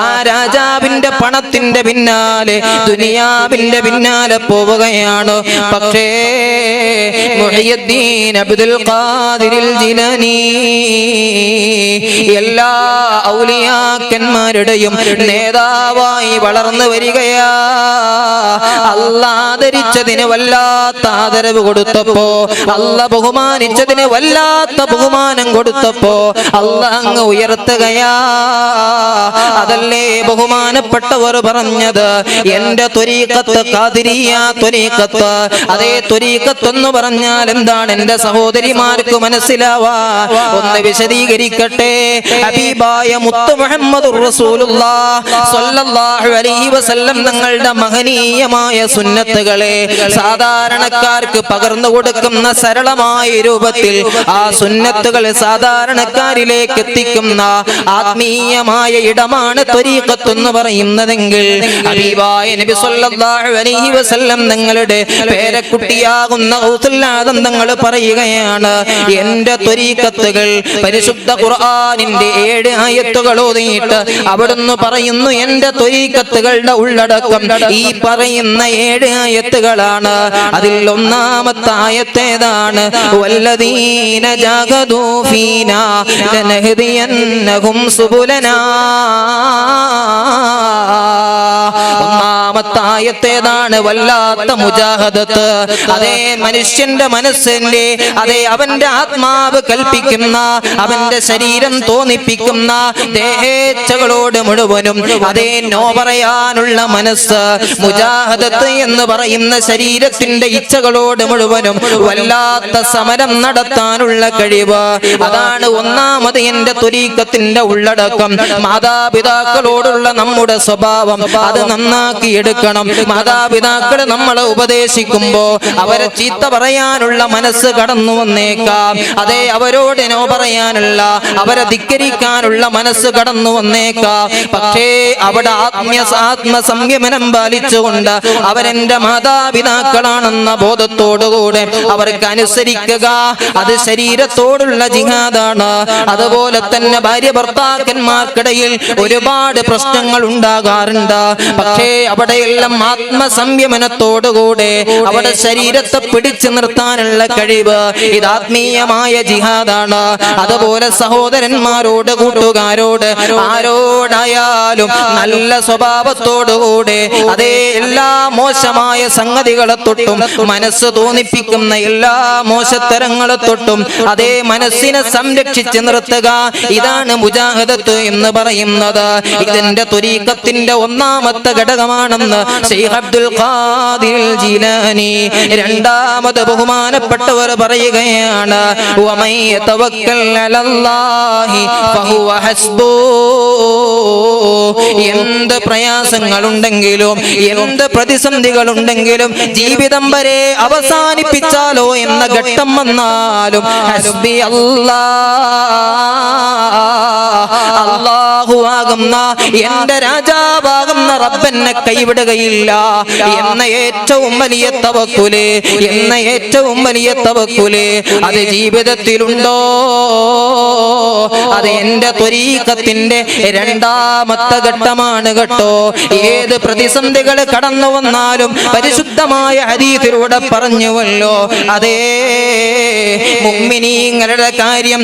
ആ രാജാവിന്റെ പണത്തിന്റെ പിന്നാലെ, ദുനിയാവിന്റെ പിന്നാലെ പോവുകയാണ്. പക്ഷേ മുഹയ്യിദ്ദീൻ അബ്ദുൽ ഖാദിറിൽ ജിലാനി എല്ലാ ഔലിയാക്കന്മാരുടെയും നേതാവായി വളർന്നു വരികയാ. അല്ലാഹ് ആദരിച്ചതിന് വല്ലാത്ത ആദരവ് കൊടുത്തപ്പോ, അല്ലാഹ് ബഹുമാനിച്ചതിന് വല്ലാത്ത ബഹുമാനം കൊടുത്തപ്പോ അല്ലാഹ് അങ്ങ് ഉയർത്തുകയാ. അതല്ലേ ബഹുമാനപ്പെട്ടവർ പറഞ്ഞത്, എന്റെ ത്വരീഖത്ത് ഖാദിരിയ ത്വരീഖത്ത്. അതേ ത്വരീഖത്ത് എന്ന് പറഞ്ഞാൽ എന്താണ് എന്റെ സഹോദരിമാർക്ക് മനസ്സിലാവാ? ഒന്ന് വിശദീകരിക്കട്ടെ. ഹബീബായ മുത്ത് മുഹമ്മദുർ റസൂലുള്ളാഹ് സ്വല്ലല്ലാഹു അലൈഹി വസല്ലം തങ്ങളുടെ മഹനീയമായ സുന്നത്തുകളെ സാധാരണക്കാർക്ക് പകർന്നു കൊടുക്കുന്ന സരളമായ രൂപത്തിൽ ആ സുന്നത്തുകൾ സാധാരണക്കാരിലേക്ക് എത്തിക്കുന്ന ആത്മീയമായ ഇടമാണ് ത്വരീഖത്ത് എന്ന് പറയുന്നതെങ്കിൽ, ഹബീബായ നബി സ്വല്ലല്ലാഹു അലൈഹി വസല്ലം തങ്ങളുടെ പേരക്കുട്ടിയാകുന്ന ഗൗസുൽ ആദം തങ്ങൾ പറയുകയാണ്, എന്റെ ത്വരീഖത്തുകൾ പരിശുദ്ധ ഖുർആനിന്റെ 7 ആയത്തുകൾ ഓതിയിട്ട് അവിടുന്ന് പറയുന്നു, എന്റെ ത്വരീഖത്തുകളുടെ ഉള്ളടക്കം ഈ പറയുന്ന 7 ആയത്തുകളാണ്. അതിൽ ഒന്നാമത്തെ ആയത്തേതാണ്, വല്ലദീന ജാഗദൂ ഫീനാ ലനഹ്ദിയന്നഹും സുബുലനാ. ഒന്നാമത്തെ ആയത്തേതാണ് വല്ലാത്ത മുജാഹദത്ത്. അതേ മനുഷ്യന്റെ മനസ്സിന്റെ, അതേ അവന്റെ ആത്മാവ് കൽപ്പിക്കുന്ന, അവന്റെ ശരീരം തോന്നിപ്പിക്കുന്ന ദേഹേച്ഛകളോട് മുഴുവനും അതേ നോ പറയാനുള്ള മനസ്സ്. മുജാഹദത്ത് എന്ന് പറയുന്ന ശരീരത്തിന്റെ ഇച്ഛകളോട് മുഴുവനും വല്ലാത്ത സമരം നടത്താനുള്ള കഴിവ്. അതാണ് ഒന്നാമത് എന്റെ ത്വരീഖത്തിന്റെ ഉള്ളടക്കം. മാതാപിതാക്കളോടുള്ള നമ്മുടെ സ്വഭാവം അത് നന്നാക്കി എടുക്കണം. മാതാപിതാക്കളെ നമ്മളെ ഉപദേശിക്കുമ്പോ അവരെ ചീത്ത പറയാനുള്ള മനസ്സ് കടന്നു വന്നേക്കാം. അതേ അവരോട് നോ പറയാനുള്ള, അവരെ ധിക്കരിക്കാനുള്ള മനസ്സ് കടന്നു വന്നേക്കാം. പക്ഷേ അവിടെ ആത്മസംയമനം പാലിച്ചുകൊണ്ട് അവരെന്റെ മാതാപിതാക്കളാണെന്ന ബോധത്തോടുകൂടെ അവർക്ക് അനുസരിക്കുക. അത് ശരീരത്തോടുള്ള ജിഹാദാണ്. അതുപോലെ തന്നെ ഭാര്യ ഭർത്താക്കന്മാർക്കിടയിൽ ഒരുപാട് പ്രശ്നങ്ങൾ ഉണ്ടാകാറുണ്ട്. പക്ഷേ അവിടെയെല്ലാം ആത്മസംയമനത്തോടുകൂടെ അവിടെ ശരീരത്തെ പിടിച്ചു നിർത്താനുള്ള കഴിവ്, ഇത് ആത്മീയമായ ജിഹാദാണ്. അതുപോലെ സഹോദരന്മാരോട്, കൂട്ടുകാരോട്, ആരോടായാലും നല്ല സ്വഭാവത്തോടുകൂടെ അതേ എല്ലാ മോശമായ സംഗതികളെ തൊട്ടും, മനസ്സ് തോന്നിപ്പിക്കുന്ന എല്ലാ മോശത്തരങ്ങളെ തൊട്ടും അതേ മനസ്സിനെ സംരക്ഷിച്ച് നിർത്തുക. ഇതാണ് മുജാഹിദത്ത് എന്ന് പറയുന്നത്. ഇതിന്റെ ത്വരീഖത്തിന്റെ ഒന്നാമത്തെ ഘടകമാണെന്ന് ശൈഖ് അബ്ദുൽ ഖാദിർ ജീലാനി. രണ്ടാമത് ബഹുമാനപ്പെട്ടവർ പറയുകയാണ്, വമൻ യതവക്കൽ അലല്ലാഹി ഫഹുവ ഹസ്ബു. എന്ത് പ്രയാസങ്ങളുണ്ടെങ്കിലും, എന്ത് പ്രതിസന്ധികളുണ്ടെങ്കിലും, ജീവിതം വരെ അവസാനിപ്പിച്ചാലോ എന്ന ഘട്ടം വന്നാലും ഹസ്ബി അല്ലാഹു ആകുന്ന എന്റെ രാജാവാകുന്ന റബ്ബെന്നെ കൈവിടുകയില്ല എന്ന ഏറ്റവും വലിയ തവക്കുല്, എന്ന ഏറ്റവും വലിയ തവക്കുല് അത് ജീവിതത്തിലുണ്ടോ? അത് എന്റെ ത്വരീഖത്തിന്റെ രണ്ടാമത്തെ ഘട്ടമാണ് കേട്ടോ. ഏത് പ്രതിസന്ധികൾ കടന്നു വന്നാലും പരിശുദ്ധമായ ഹദീസിലൂടെ പറഞ്ഞുവല്ലോ, അതേ മുഅ്മിനീങ്ങളുടെ കാര്യം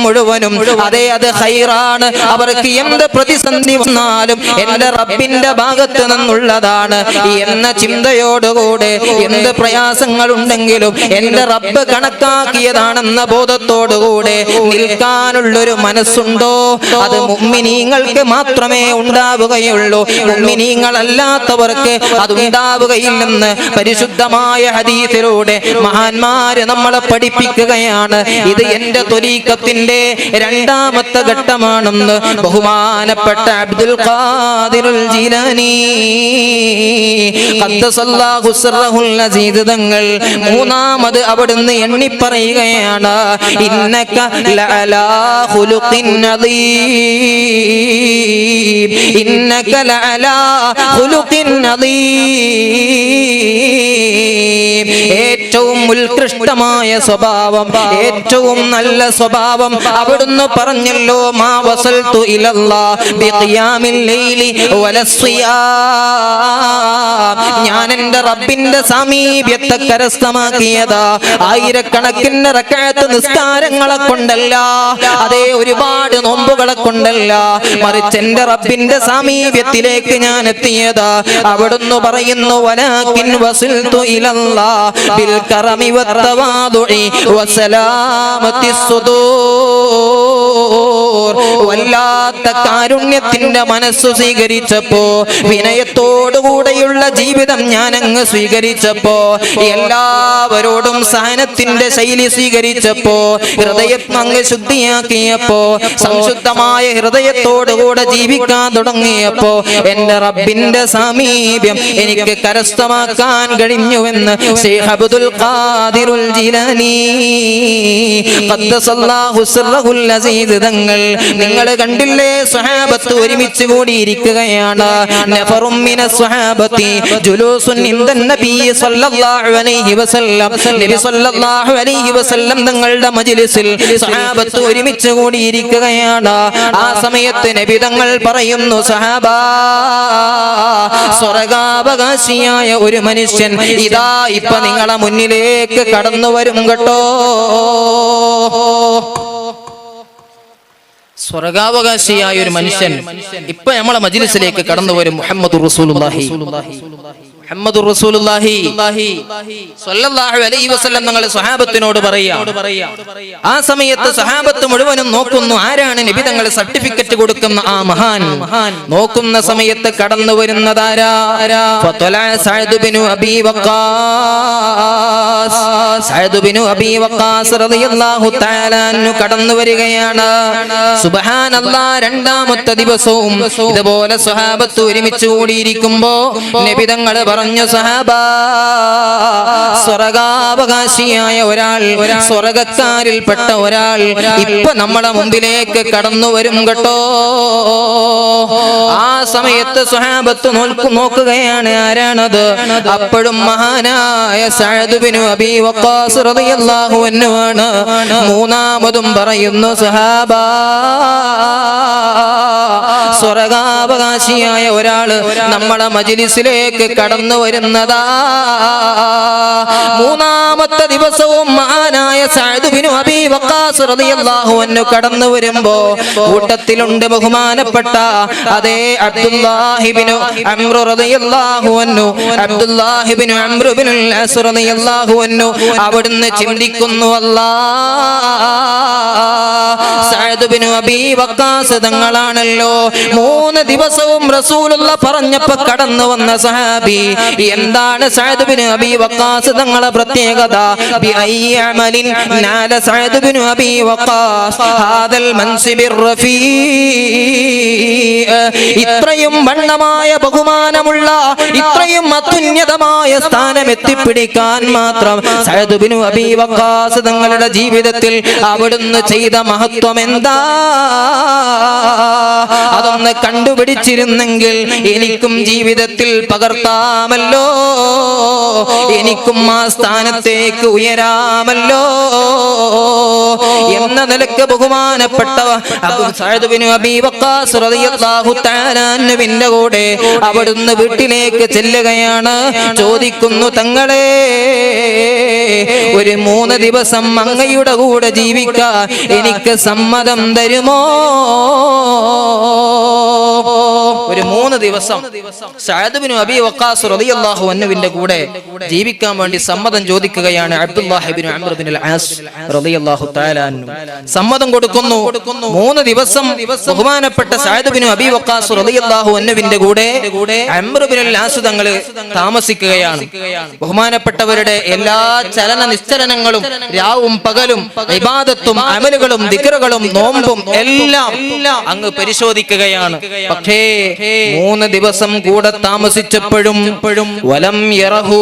മുഴുവനും അതെ, അത് ഖൈറാണ്. അവർക്ക് എന്ത് പ്രതിസന്ധി വന്നാലും എന്റെ റബ്ബിന്റെ ഭാഗത്ത് നിന്നുള്ളതാണ് എന്ന ചിന്തയോടുകൂടെ, എന്ത് പ്രയാസങ്ങൾ ഉണ്ടെങ്കിലും എന്റെ റബ്ബ് കണക്കാക്കിയതാണെന്ന ബോധത്തോടുകൂടെ നിൽക്കാനുള്ളൊരു മനസ്സുണ്ടോ? അത് മുഅ്മിനീങ്ങൾക്ക് മാത്രമേ ഉണ്ടാവുകയുള്ളൂ. മുഅ്മിനീങ്ങളല്ലാത്തവർക്ക് അത് ഉണ്ടാവുകയില്ലെന്ന് പരിശുദ്ധമായ ഹദീസിലൂടെ മഹാന്മാര് നമ്മളെ പഠിപ്പിക്കുകയാണ്. ഇത് എന്റെ ത്വരീഖത്തിന്റെ രണ്ടാമത്തെ ഘട്ടമാണെന്ന് ബഹുമാനപ്പെട്ട അബ്ദുൽ ഖാദിറുൽ ജീലാനി ഖദ്ദസല്ലാഹു സിർറഹുൽ അസീസ് തങ്ങൾ മൂന്നാമത് അവിടുന്ന് എണ്ണി പറയുകയാണ്, ഇന്നക ലഅലാ ഖുലുഖിൻ അദീം, ഇന്നക ലഅലാ ഖുലുഖിൻ അദീം. ഏറ്റവും ഉത്കൃഷ്ടമായ സ്വഭാവം, ഏറ്റവും നല്ല സ്വഭാവം അവിടുന്ന് പറഞ്ഞല്ലോ, മാ വസൽതു ഇലല്ലാഹ് ബിഖിയാമിൽ ലൈലി വലസ്സിയാം. ഞാൻ എൻ്റെ റബ്ബിന്റെ സാമീപ്യത്തെ കരസ്ഥമാക്കിയതാ ആയിരക്കണക്കിന് റക്അത്ത് നിസ്കാരങ്ങളെ കൊണ്ടല്ല, അതേ ഒരുപാട് നോമ്പുകളെ കൊണ്ടല്ല, മറിച്ച് എൻ്റെ റബ്ബിന്റെ സാമീപ്യത്തിലേക്ക് ഞാൻ എത്തിയതാ. അവിടുന്ന് പറയുന്നു, വലാകിൻ വസൽതു ഇലല്ലാഹ് ബിൽ കറമി വത്തവാദുഇ വസലാമത്തി സുദൂർ. വല്ലാത്ത കാരുണ്യത്തിന്റെ മനസ്സ് സ്വീകരിച്ചപ്പോ, വിനയത്തോടുകൂടെയുള്ള ജീവിതം ഞാൻ അങ്ങ് സ്വീകരിച്ചപ്പോ, എല്ലാവരോടും സഹനത്തിന്റെ ശൈലി സ്വീകരിച്ചപ്പോ, ഹൃദയം അങ്ങ് ശുദ്ധിയാക്കിയപ്പോ, സംശുദ്ധമായ ഹൃദയത്തോടുകൂടെ ജീവിക്കാൻ തുടങ്ങിയപ്പോ എന്റെ റബ്ബിന്റെ സാമീപ്യം എനിക്ക് കരസ്ഥമാക്കാൻ കഴിഞ്ഞുവെന്ന് ശൈഖ് അബ്ദുൽ ഖാദിറുൽ ജീലാനി ഖദ്ദസല്ലാഹു സിർറഹുൽ അസീസ് തങ്ങൾ. നിങ്ങൾ കണ്ടില്ലേ, സ്വഹാബത്ത് ഒരുമിച്ച് കൂടിയിരിക്കുകയാണ്. നഫറും മിനസ് സ്വഹാബത്തി ജുലൂസുൻ ഇൻദൻ നബി സല്ലല്ലാഹു അലൈഹി വസല്ലം. നബി സല്ലല്ലാഹു അലൈഹി വസല്ലം തങ്ങളുടെ മജ്ലിസിൽ സ്വഹാബത്ത് ഒരുമിച്ച് കൂടിയിരിക്കുകയാണ്. ആ സമയത്ത് നബി തങ്ങൾ പറയുന്നു, സഹാബാ, സ്വർഗാവകാശിയായ ഒരു മനുഷ്യൻ ഇതാ ഇപ്പൊ നിങ്ങളെ മുന്നിലേക്ക് കടന്നു വരും കേട്ടോ. സ്വർഗാവകാശിയായ ഒരു മനുഷ്യൻ ഇപ്പൊ നമ്മളെ മജ്ലിസിലേക്ക് കടന്നു വരും. മുഹമ്മദുർ റസൂലുള്ളാഹി മുഹമ്മദുർ റസൂലുള്ളാഹി സ്വല്ലല്ലാഹു അലൈഹി വസല്ലം തങ്ങൾ സ്വഹാബത്തിനോട് പറയാ. ആ സമയത്ത് സ്വഹാബത്ത് മുഴുവനും നോക്കുന്നു, ആരാണ് നബി തങ്ങൾ സർട്ടിഫിക്കറ്റ് കൊടുക്കുന്ന ആ മഹാൻ. നോക്കുന്ന സമയത്ത് കടന്നു വരുന്നതാരാ? ഫതല സഅദ് ബിനു അബീ വഖാസ്. സഅദ് ബിനു അബീ വഖാസ് റളിയല്ലാഹു തആല അൻഹു കടന്നു വരികയാണ്. സുബ്ഹാനല്ലാഹ്, രണ്ടാമത്തെ ദിവസവും ഇതുപോലെ സ്വഹാബത്ത് ഒരുമിച്ച് കൂടിയിരിക്കുമ്പോ നബി തങ്ങൾ പറഞ്ഞു, സഹാബാ, സ്വർഗാവകാശിയായ ഒരാൾ, സ്വർഗക്കാരിൽപ്പെട്ട ഒരാൾ ഇപ്പൊ നമ്മളെ മുമ്പിലേക്ക് കടന്നു വരും കേട്ടോ. ആ സമയത്ത് സ്വഹാബത്ത് നോക്കുകയാണ്, ആരാണത്? അപ്പോഴും മഹാനായ സഅദ് ബിനു അബീ വഖാസ് റളിയല്ലാഹു അൻഹു ആണ്. മൂന്നാമതും പറയുന്നു, സഹാബാ, സ്വർഗാവകാശിയായ ഒരാള് നമ്മളെ മജ്ലിസിലേക്ക് കടന്നു വരുന്നതാ. മൂന്നാമത്തെ ദിവസവും മഹാനായ സഅദ് ബിനു അബീ വഖാസ് റളിയല്ലാഹു അൻഹു കടന്നു വരുമ്പോ കൂട്ടത്തിലുണ്ട് ബഹുമാനപ്പെട്ട അതേ അബ്ദുല്ലാഹി ബിനു അംർ റളിയല്ലാഹു അൻഹു. അബ്ദുല്ലാഹി ബിനു അംർ ബിനുൽ അസ് റളിയല്ലാഹു അൻഹു അവിടുന്ന് ചിന്തിക്കുന്നു, സഅദ് ബിനു അബീ വഖാസ് തങ്ങളാണല്ലോ 3 ദിവസവും റസൂലുള്ള പറഞ്ഞപ്പോ കടന്നു വന്ന സഹാബി. എന്താണ് സഅദ് ബിനു അബീ വഖാസ് തങ്ങളെ പ്രത്യേകത? ബിഅയ്യി അമലിൻ നാല സഅദ് ബിനു അബീ വഖാസ് ഹാദൽ മൻസിബിർ റഫീ. ഇത്രയും വണ്ണമായ ബഹുമാനമുള്ള, ഇത്രയും അത്യുന്നതമായ സ്ഥാനം എത്തിപ്പിടിക്കാൻ മാത്രം സഅദ് ബിനു അബീ വഖാസ് തങ്ങളുടെ ജീവിതത്തിൽ അവിടുന്ന് ചെയ്ത മഹത്വം എന്താ? അതൊന്ന് കണ്ടുപിടിച്ചിരുന്നെങ്കിൽ എനിക്കും ജീവിതത്തിൽ പകർത്താമല്ലോ, എനിക്കും ആ സ്ഥാനത്തേക്ക് ഉയരാമല്ലോ എന്ന നിലക്ക് ബഹുമാനപ്പെട്ട സഅദ് ബിനു അബീ വഖാസ് റളിയല്ലാഹു തആല തആലാന്റെ കൂടെ അവിടുന്ന് വീട്ടിലേക്ക് ചെല്ലുകയാണ്. ചോദിക്കുന്നു, തങ്ങളെ ഒരു 3 ദിവസം അങ്ങയുടെ കൂടെ ജീവിക്കാൻ എനിക്ക് സമ്മതം തരുമോ? ഒരു 3 ദിവസം സഅദ് ഇബ്നു അബീ വഖാസ് റളിയല്ലാഹു അൻഹുവിന്റെ കൂടെ ജീവിക്കാൻ വേണ്ടി സമ്മതം ചോദിക്കുകയാണ് അബ്ദുല്ലാഹ് ഇബ്നു അംർ ഇബ്നുൽ ആസ് റളിയല്ലാഹു തആല അൻഹു. സമ്മതം കൊടുക്കുന്നു. 3 ദിവസം ബഹുമാനപ്പെട്ട സഅദ് ഇബ്നു അബീ വഖാസ് റളിയല്ലാഹു അൻഹുവിന്റെ കൂടെ അംർ ഇബ്നുൽ ആസ് തങ്ങൾ താമസിക്കുകയാണ്. ബഹുമാനപ്പെട്ടവരുടെ എല്ലാ ചലന നിശ്ചലനങ്ങളും രാവും പകലും ഇബാദത്തും അമലുകളും ദിക്റുകളും നോമ്പും എല്ലാം അങ്ങ് പരിശോധിക്കുകയാണ്. പക്ഷേ 3 ദിവസം കൂടെ താമസിച്ചപ്പോഴും വലം യറഹു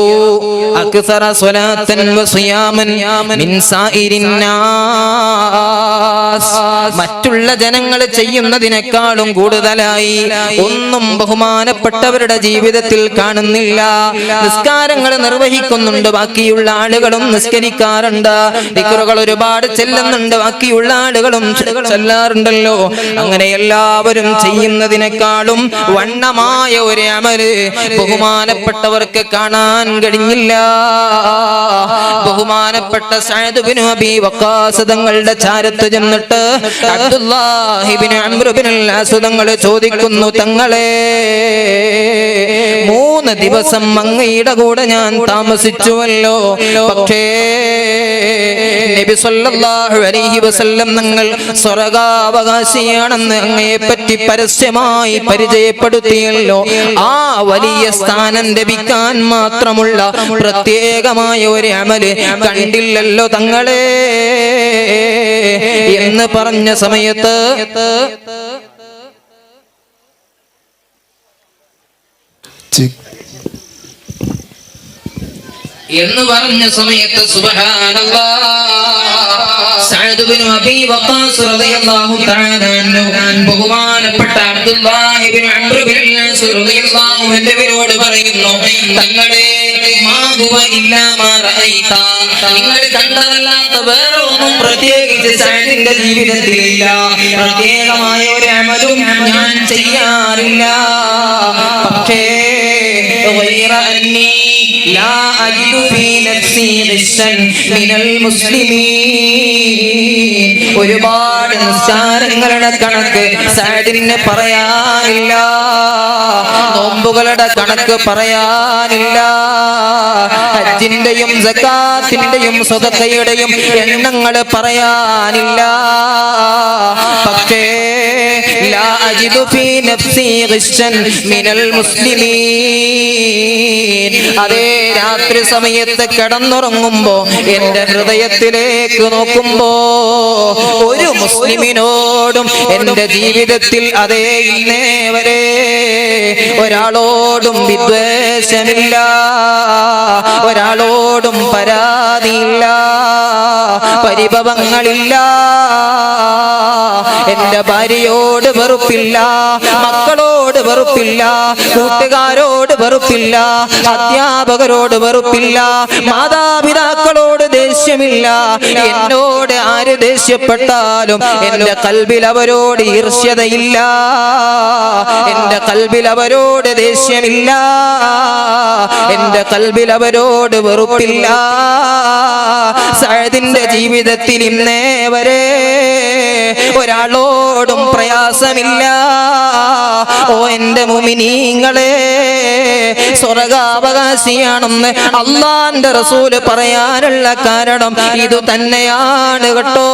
അക്സറ സ്വലാത്തൻ വസിയാമൻ മിൻ സായിരിൻ നാസ്, മറ്റുള്ള ജനങ്ങൾ ചെയ്യുന്നതിനേക്കാളും കൂടുതലായി ഒന്നും ബഹുമാനപ്പെട്ടവരുടെ ജീവിതത്തിൽ കാണുന്നില്ല. നിസ്കാരങ്ങൾ നിർവഹിക്കുന്നുണ്ട്, ബാക്കിയുള്ള ആളുകളും നിസ്കരിക്കാറുണ്ട്. ദിക്റുകൾ ഒരുപാട് ചെല്ലുന്നുണ്ട്, ബാക്കിയുള്ള ആളുകളും ചെല്ലാറുണ്ടല്ലോ. അങ്ങനെ എല്ലാവരും ചെയ്യുന്നതിനേക്കാളും വണ്ണമായ ഒരു അമല് ബഹുമാനപ്പെട്ടവർക്ക് കാണാൻ കഴിഞ്ഞില്ല. ബഹുമാനപ്പെട്ട സഅദ് ഇബ്നു അബീ വഖാസ് തങ്ങളുടെ ചാരത്ത് ചെന്നിട്ട് അബ്ദുല്ലാഹി ഇബ്നു അംർ ഇബ്നുൽ ആസ് തങ്ങൾ ചോദിക്കുന്നു, തങ്ങളെ 3 ദിവസം അങ്ങയുടെ കൂടെ ഞാൻ താമസിച്ചുവല്ലോ, പക്ഷേ നബി സല്ലല്ലാഹു അലൈഹി വസല്ലം തങ്ങൾ സ്വർഗ്ഗാവകാശിയാണെന്ന് അങ്ങയെ പറ്റി പരസ്യമായി പരിചയപ്പെടുത്തിയല്ലോ. ആ വലിയ സ്ഥാനം ലഭിക്കാൻ മാത്രമുള്ള പ്രത്യേകമായ ഒരു അമല് കണ്ടില്ലല്ലോ തങ്ങളെ എന്ന് പറഞ്ഞ സമയത്ത് സുബ്ഹാനല്ലാഹ് സഅദ് ഇബ്നു അബീ വഖാസ് റളിയല്ലാഹു തആല അൻഹു ബഹുമാനപ്പെട്ട അബ്ദുല്ലാഹി ഇബ്നു അംർ ഇബ്നുൽ ആസ് റളിയല്ലാഹു അൻഹുവിനോട് പറയുന്നു, തങ്ങളെ മാ ഹുവ ഇല്ലാ മാ റഅയ്ത, നിങ്ങൾ കണ്ടതല്ലാത്ത വേറെ ഒന്നും പ്രത്യേകിച്ച് സഅദിന്റെ ജീവിതത്തിൽ ഇല്ല. പ്രത്യേകമായ ഒരു അമലും ഞാൻ ചെയ്യാറില്ല. പക്ഷേ غير أني لا أجد في نفسي غشا من المسلمين. ഒരുപാട് നിസ്കാരങ്ങളുടെ കണക്ക് സഅദിന് പറയാനില്ല, നോമ്പുകളുടെ കണക്ക് പറയാനില്ല, ഹജ്ജിന്റെയും സകാത്തിന്റെയും സദഖയുടെയും എണ്ണങ്ങൾ പറയാനില്ല. പക്ഷേ ലാ അജിദു ഫീ നഫ്സി ഗിശ്ശൻ മിനൽ മുസ്ലിമീൻ. അതേ രാത്രി സമയത്ത് കിടന്നുറങ്ങുമ്പോ എന്റെ ഹൃദയത്തിലേക്ക് നോക്കുമ്പോ ഒരു മുസ്ലിമിനോടും എന്റെ ജീവിതത്തിൽ അതേ ഇന്നേ വരെ ഒരാളോടും വിദ്വേഷമില്ല, ഒരാളോടും പരാതിയില്ല, പരിഭവങ്ങളില്ല. എന്റെ ഭാര്യയോട് വെറുപ്പില്ല, മക്കളോട് വെറുപ്പില്ല, കൂട്ടുകാരോട് വെറുപ്പില്ല, അധ്യാപകരോട് വെറുപ്പില്ല, മാതാപിതാക്കളോട് ദേഷ്യമില്ല. എന്നോട് ആര് ദേഷ്യപ്പെട്ടാലും എന്റെ കൽബിൽ അവരോട് ഈർഷ്യതയില്ല, എന്റെ കൽബിൽ അവരോട് ദേഷ്യമില്ല, എന്റെ കൽബിൽ അവരോട് വെറുപ്പില്ല. സഅദിന്റെ ജീവിതത്തിൽ ഇന്നേ വരെ ഒരാളോടും പ്രയാസമില്ല. ഓ എന്റെ മുഅ്മിനീങ്ങളെ, സ്വർഗ്ഗാവകാശിയാണെന്ന് അല്ലാഹുവിന്റെ റസൂല് പറയാനുള്ള കാരണം ഇത് തന്നെയാണ് കേട്ടോ.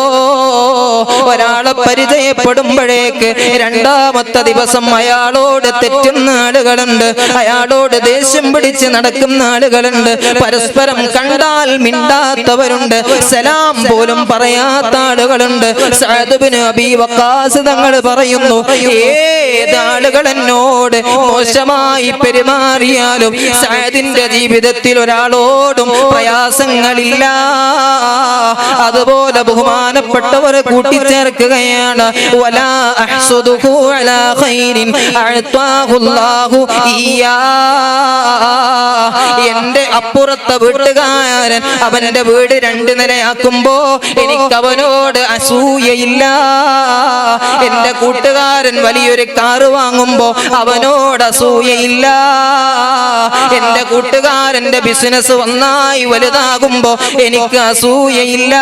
ഒരാളെ പരിചയപ്പെടുമ്പോഴേക്ക് രണ്ടാമത്തെ ദിവസം അയാളോട് തെറ്റുന്ന ആളുകളുണ്ട്, അയാളോട് ദേഷ്യം പിടിച്ച് നടക്കുന്ന ആളുകളുണ്ട്, പരസ്പരം കണ്ടാൽ മിണ്ടാത്തവരുണ്ട്, സലാം പോലും പറയാത്ത ആളുകളുണ്ട്. സഅദ് ഇബ്നു അബീ വഖാസ് തങ്ങൾ പറയുന്നു, ഏത് ആളുകൾ എന്നോട് മോശമായി പെരുമാറിയാലും സഅദിന്റെ ജീവിതത്തിൽ ഒരാളോടും പ്രയാസങ്ങളില്ല. അതുപോലെ ബഹുമാനപ്പെട്ടവർ കൂട്ടിച്ചേർക്കുകയാണ്, വലാ അഹ്സുദുഹു അലാ ഖൈരിൻ അഅതാഹുല്ലാഹു ഇയ്യാ. എന്റെ അപ്പുറത്തെ വീട്ടുകാരൻ അവന്റെ വീട് 2 നിലയാക്കുമ്പോ എനിക്ക് അവനോട് അസൂയയില്ല. എന്റെ കൂട്ടുകാരൻ വലിയൊരു കാറ് വാങ്ങുമ്പോ അവനോട് അസൂയയില്ല. എന്റെ കൂട്ടുകാരന്റെ ബിസിനസ് ഒന്നായി വലുതാകുമ്പോ എനിക്ക് അസൂയയില്ല.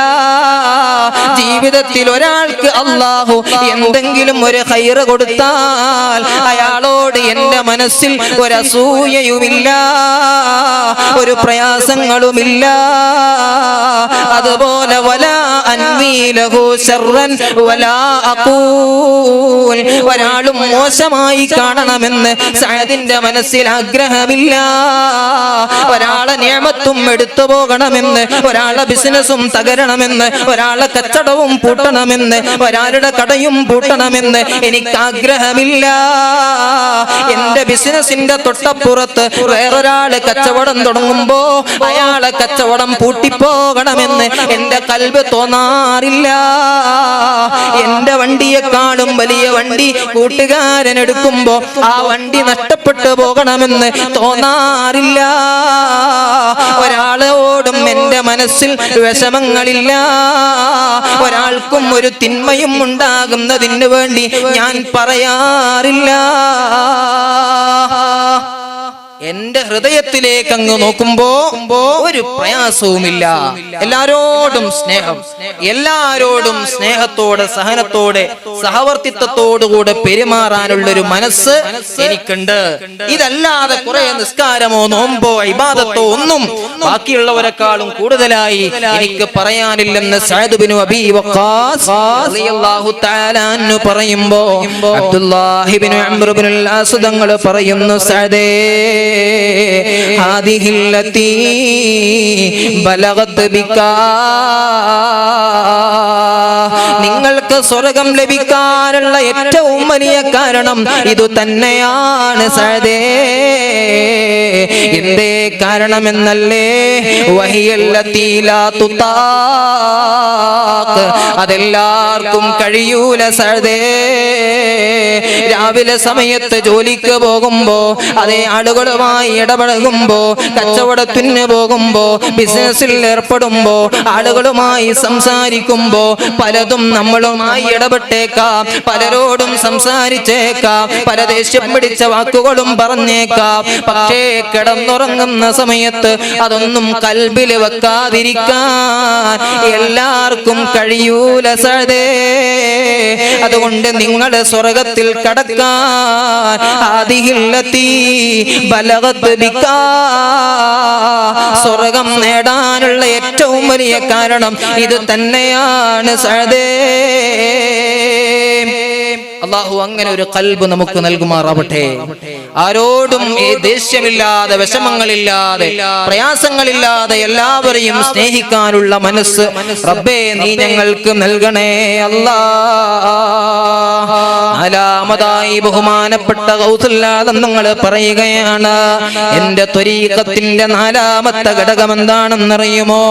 ജീവിതത്തിൽ ഒരാൾക്ക് അല്ലാഹു എന്തെങ്കിലും ഒരു ഖൈറ് കൊടുത്താൽ അയാളോട് എന്റെ മനസ്സിൽ ഒരു അസൂയയുമില്ല, ഒരു പ്രയാസങ്ങളുമില്ല. അതുപോലെ വലാ അൻവീലഹു ശർറൻ വലാ അഖൂൽ. ഒരാളും മോശമായി കാണണമെന്ന് സഅദിന്റെ മനസ്സിൽ ആഗ്രഹമില്ല. ഒരാളെ നിഅമത്തും എടുത്തു പോകണമെന്ന്, ഒരാളെ ബിസിനസ്സും തകരണമെന്ന്, ഒരാളെ കച്ചടവും പൂട്ടണമെന്ന്, ഒരാളുടെ കടയും പൂട്ടണമെന്ന് എനിക്ക് ആഗ്രഹമില്ല. എന്റെ ബിസിനസിന്റെ തൊട്ടപ്പുറത്ത് വേറൊരാള് കച്ചവടം തുടങ്ങുമ്പോ അയാളെ കച്ചവടം പൂട്ടിപ്പോകണമെന്ന് എന്റെ കൽബ് തോന്നാറില്ല. എന്റെ വണ്ടിയെക്കാളും വലിയ വണ്ടി കൂട്ടുകാരൻ എടുക്കുമ്പോ ആ വണ്ടി നഷ്ടപ്പെട്ടു പോകണമെന്ന് തോന്നാറില്ല. ഒരാളോടും എന്റെ മനസ്സിൽ വിഷമങ്ങളില്ല. ഒരാൾക്കും ഒരു തിന്മയും ഉണ്ടാകുന്നതിന് വേണ്ടി ഞാൻ പറയാറില്ല. എന്റെ ഹൃദയത്തിലേക്ക് അങ്ങ് നോക്കുമ്പോ ഒരു പ്രയാസവുമില്ല. എല്ലാരോടും സ്നേഹം, എല്ലാരോടും സ്നേഹത്തോടെ സഹനത്തോടെ സഹവർത്തിത്വത്തോടുകൂടെ പെരുമാറാനുള്ളൊരു മനസ്സ് എനിക്കുണ്ട്. ഇതല്ലാതെ കുറെ നിസ്കാരമോ നോമ്പോ ഇബാദത്തോ ഒന്നും ബാക്കിയുള്ളവരെക്കാളും കൂടുതലായി എനിക്ക് പറയാനില്ലെന്ന് സഅദ് ബിൻ അബീ വഖാസ് റളിയല്ലാഹു തആല അൻഹു പറയുമ്പോ അബ്ദുല്ലാഹി ബിൻ അംർ ബിൻ അൽ ആസ് തങ്ങൾ പറയുന്നു, സഅദേ ഹാദിഹില്ലതി ബലഗത് ബികാ. നിങ്ങൾക്ക് സ്വർഗ്ഗം ലഭിക്കാനുള്ള ഏറ്റവും വലിയ കാരണം ഇത് തന്നെയാണ് സഅദേ. എന്തേ കാരണമെന്നല്ലേ? വഹിയല്ലതി ലാ തുതാഖ്. അതെല്ലാവർക്കും കഴിയൂല സഅദേ. രാവിലെ സമയത്ത് ജോലിക്ക് പോകുമ്പോ, അതേ ആളുകളുമായി ഇടപഴകുമ്പോ, കച്ചവടത്തിന് പോകുമ്പോ, ബിസിനസ്സിൽ ഏർപ്പെടുമ്പോ, ആളുകളുമായി സംസാരിക്കുമ്പോ പലതും നമ്മളുമായി ഇടപെട്ടേക്കാം, പലരോടും സംസാരിച്ചേക്കാം, പല ദേഷ്യം പിടിച്ച വാക്കുകളും പറഞ്ഞേക്കാം. പക്ഷേ കിടന്നുറങ്ങുന്ന സമയത്ത് അതൊന്നും കൽബിൽ വെക്കാതിരിക്കാൻ എല്ലാവർക്കും കഴിയൂല സഅദേ. അതുകൊണ്ട് നിങ്ങൾ സ്വർഗ്ഗത്തിൽ കടക്കാൻ ഹാദിഹില്ലതി ബലഗത് ബികാ, സ്വർഗ്ഗം നേടാനുള്ള ഏറ്റവും വലിയ കാരണം ഇത് തന്നെയാണ് സഅദേ. അല്ലാഹു അങ്ങനെ ഒരു ഖൽബ് നമുക്ക് നൽകുമാറാവട്ടെ. ആരോടും ദേഷ്യമില്ലാതെ, വിഷമങ്ങളില്ലാതെ, പ്രയാസങ്ങളില്ലാതെ എല്ലാവരെയും സ്നേഹിക്കാനുള്ള മനസ്സ് റബ്ബേ നീ ഞങ്ങൾക്ക് നൽകണേ അല്ലാ. നാലാമതായി ബഹുമാനപ്പെട്ട ഗൗസുല്ലാദ് നിങ്ങൾ പറയുകയാണ്, എന്റെ ത്വരീഖത്തിന്റെ 4ാമത്തെ ഘടകം എന്താണെന്നറിയുമോ?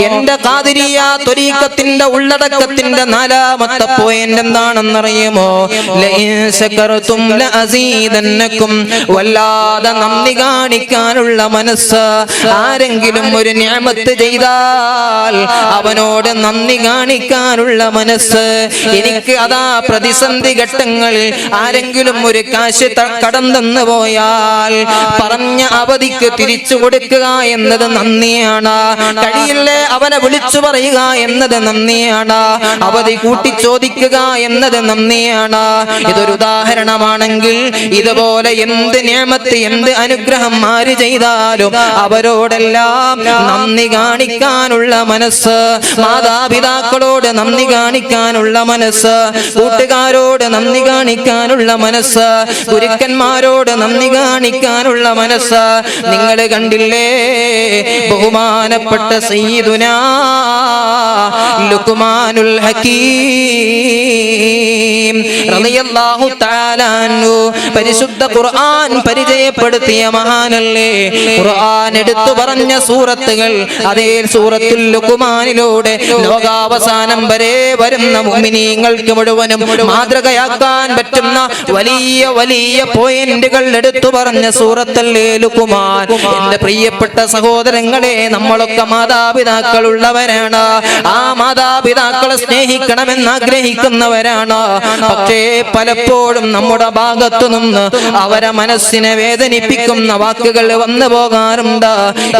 എന്റെ ഖാദിരിയ ത്വരീഖത്തിന്റെ ഉള്ളടക്കത്തിന്റെ 4ാമത്തെ പോയിന്റ് എന്താണെന്നറിയുമോ? ലഇൻ ശകർതും ലഅസീദന്നകും. വല്ലാതെ നന്ദി കാണിക്കാനുള്ള മനസ്സ്. ആരെങ്കിലും ഒരു നിഅമത്ത് ചെയ്താൽ അവനോട് നന്ദി കാണിക്കാനുള്ള മനസ്സ്. എനിക്ക് അതാ പ്രതിസന്ധി ഘട്ടങ്ങളിൽ ആരെങ്കിലും ഒരു കാശ് കടം തന്നു പോയാൽ പറഞ്ഞ അവധിക്ക് തിരിച്ചു കൊടുക്കുക എന്നത് നന്ദിയാണ്. കഴിയില്ലേ അവനെ വിളിച്ചു പറയുക എന്നത് നന്ദിയാണ്. അവധി കൂട്ടി ചോദിക്കുക എന്നത് നന്ദിയാണ്. ഇതൊരു ഉദാഹരണമാണെങ്കിൽ ഇതുപോലെ എന്ത് നിഅമത്ത്, എന്ത് അനുഗ്രഹം ആര് ചെയ്താലും അവരോടെല്ലാം നന്ദി കാണിക്കാനുള്ള മനസ്സ്. മാതാപിതാക്കളോട് നന്ദി കാണിക്കാനുള്ള മനസ്സ്, കൂട്ടുകാരോട് നന്ദി കാണിക്കാനുള്ള മനസ്സ്, ഗുരുക്കന്മാരോട് നന്ദി കാണിക്കാനുള്ള മനസ്സ്. നിങ്ങൾ കണ്ടില്ലേ ബഹുമാനപ്പെട്ട സയ്യിദുനാ ലുഖ്മാനുൽ ഹകീം റളിയല്ലാഹു തആല അൻഹു പരിശുദ്ധ ഖുർആൻ പരിചയപ്പെടുത്തിയ മഹാനല്ലേ. ഖുർആൻ എടുത്തു പറഞ്ഞ സൂറത്തുകൾ അതേ സൂറത്തുൽ ലുഖ്മാനിലൂടെ ലോകാവസാനം വരെ വരുന്ന മുഅ്മിനീങ്ങൾക്ക് മുഴുവനും മാതൃകയാക്കാൻ പറ്റുന്ന വലിയ വലിയ പോയിന്റുകൾ എടുത്തു പറഞ്ഞ സൂറത്തല്ലേ ലുഖ്മാൻ. എന്റെ പ്രിയപ്പെട്ട സഹോദരങ്ങളെ, നമ്മളൊക്കെ മാതാപിതാക്കൾ ഉള്ളവരാണ്. ആ മാതാപിതാക്കളെ സ്നേഹിക്കണമെന്ന് ആഗ്രഹിക്കുന്നവരാണ്. പക്ഷേ പലപ്പോഴും നമ്മുടെ ഭാഗത്തു നിന്ന് അവരെ മനസ്സിനെ വേദനിപ്പിക്കുന്ന വാക്കുകൾ വന്നു പോകാറുണ്ട്.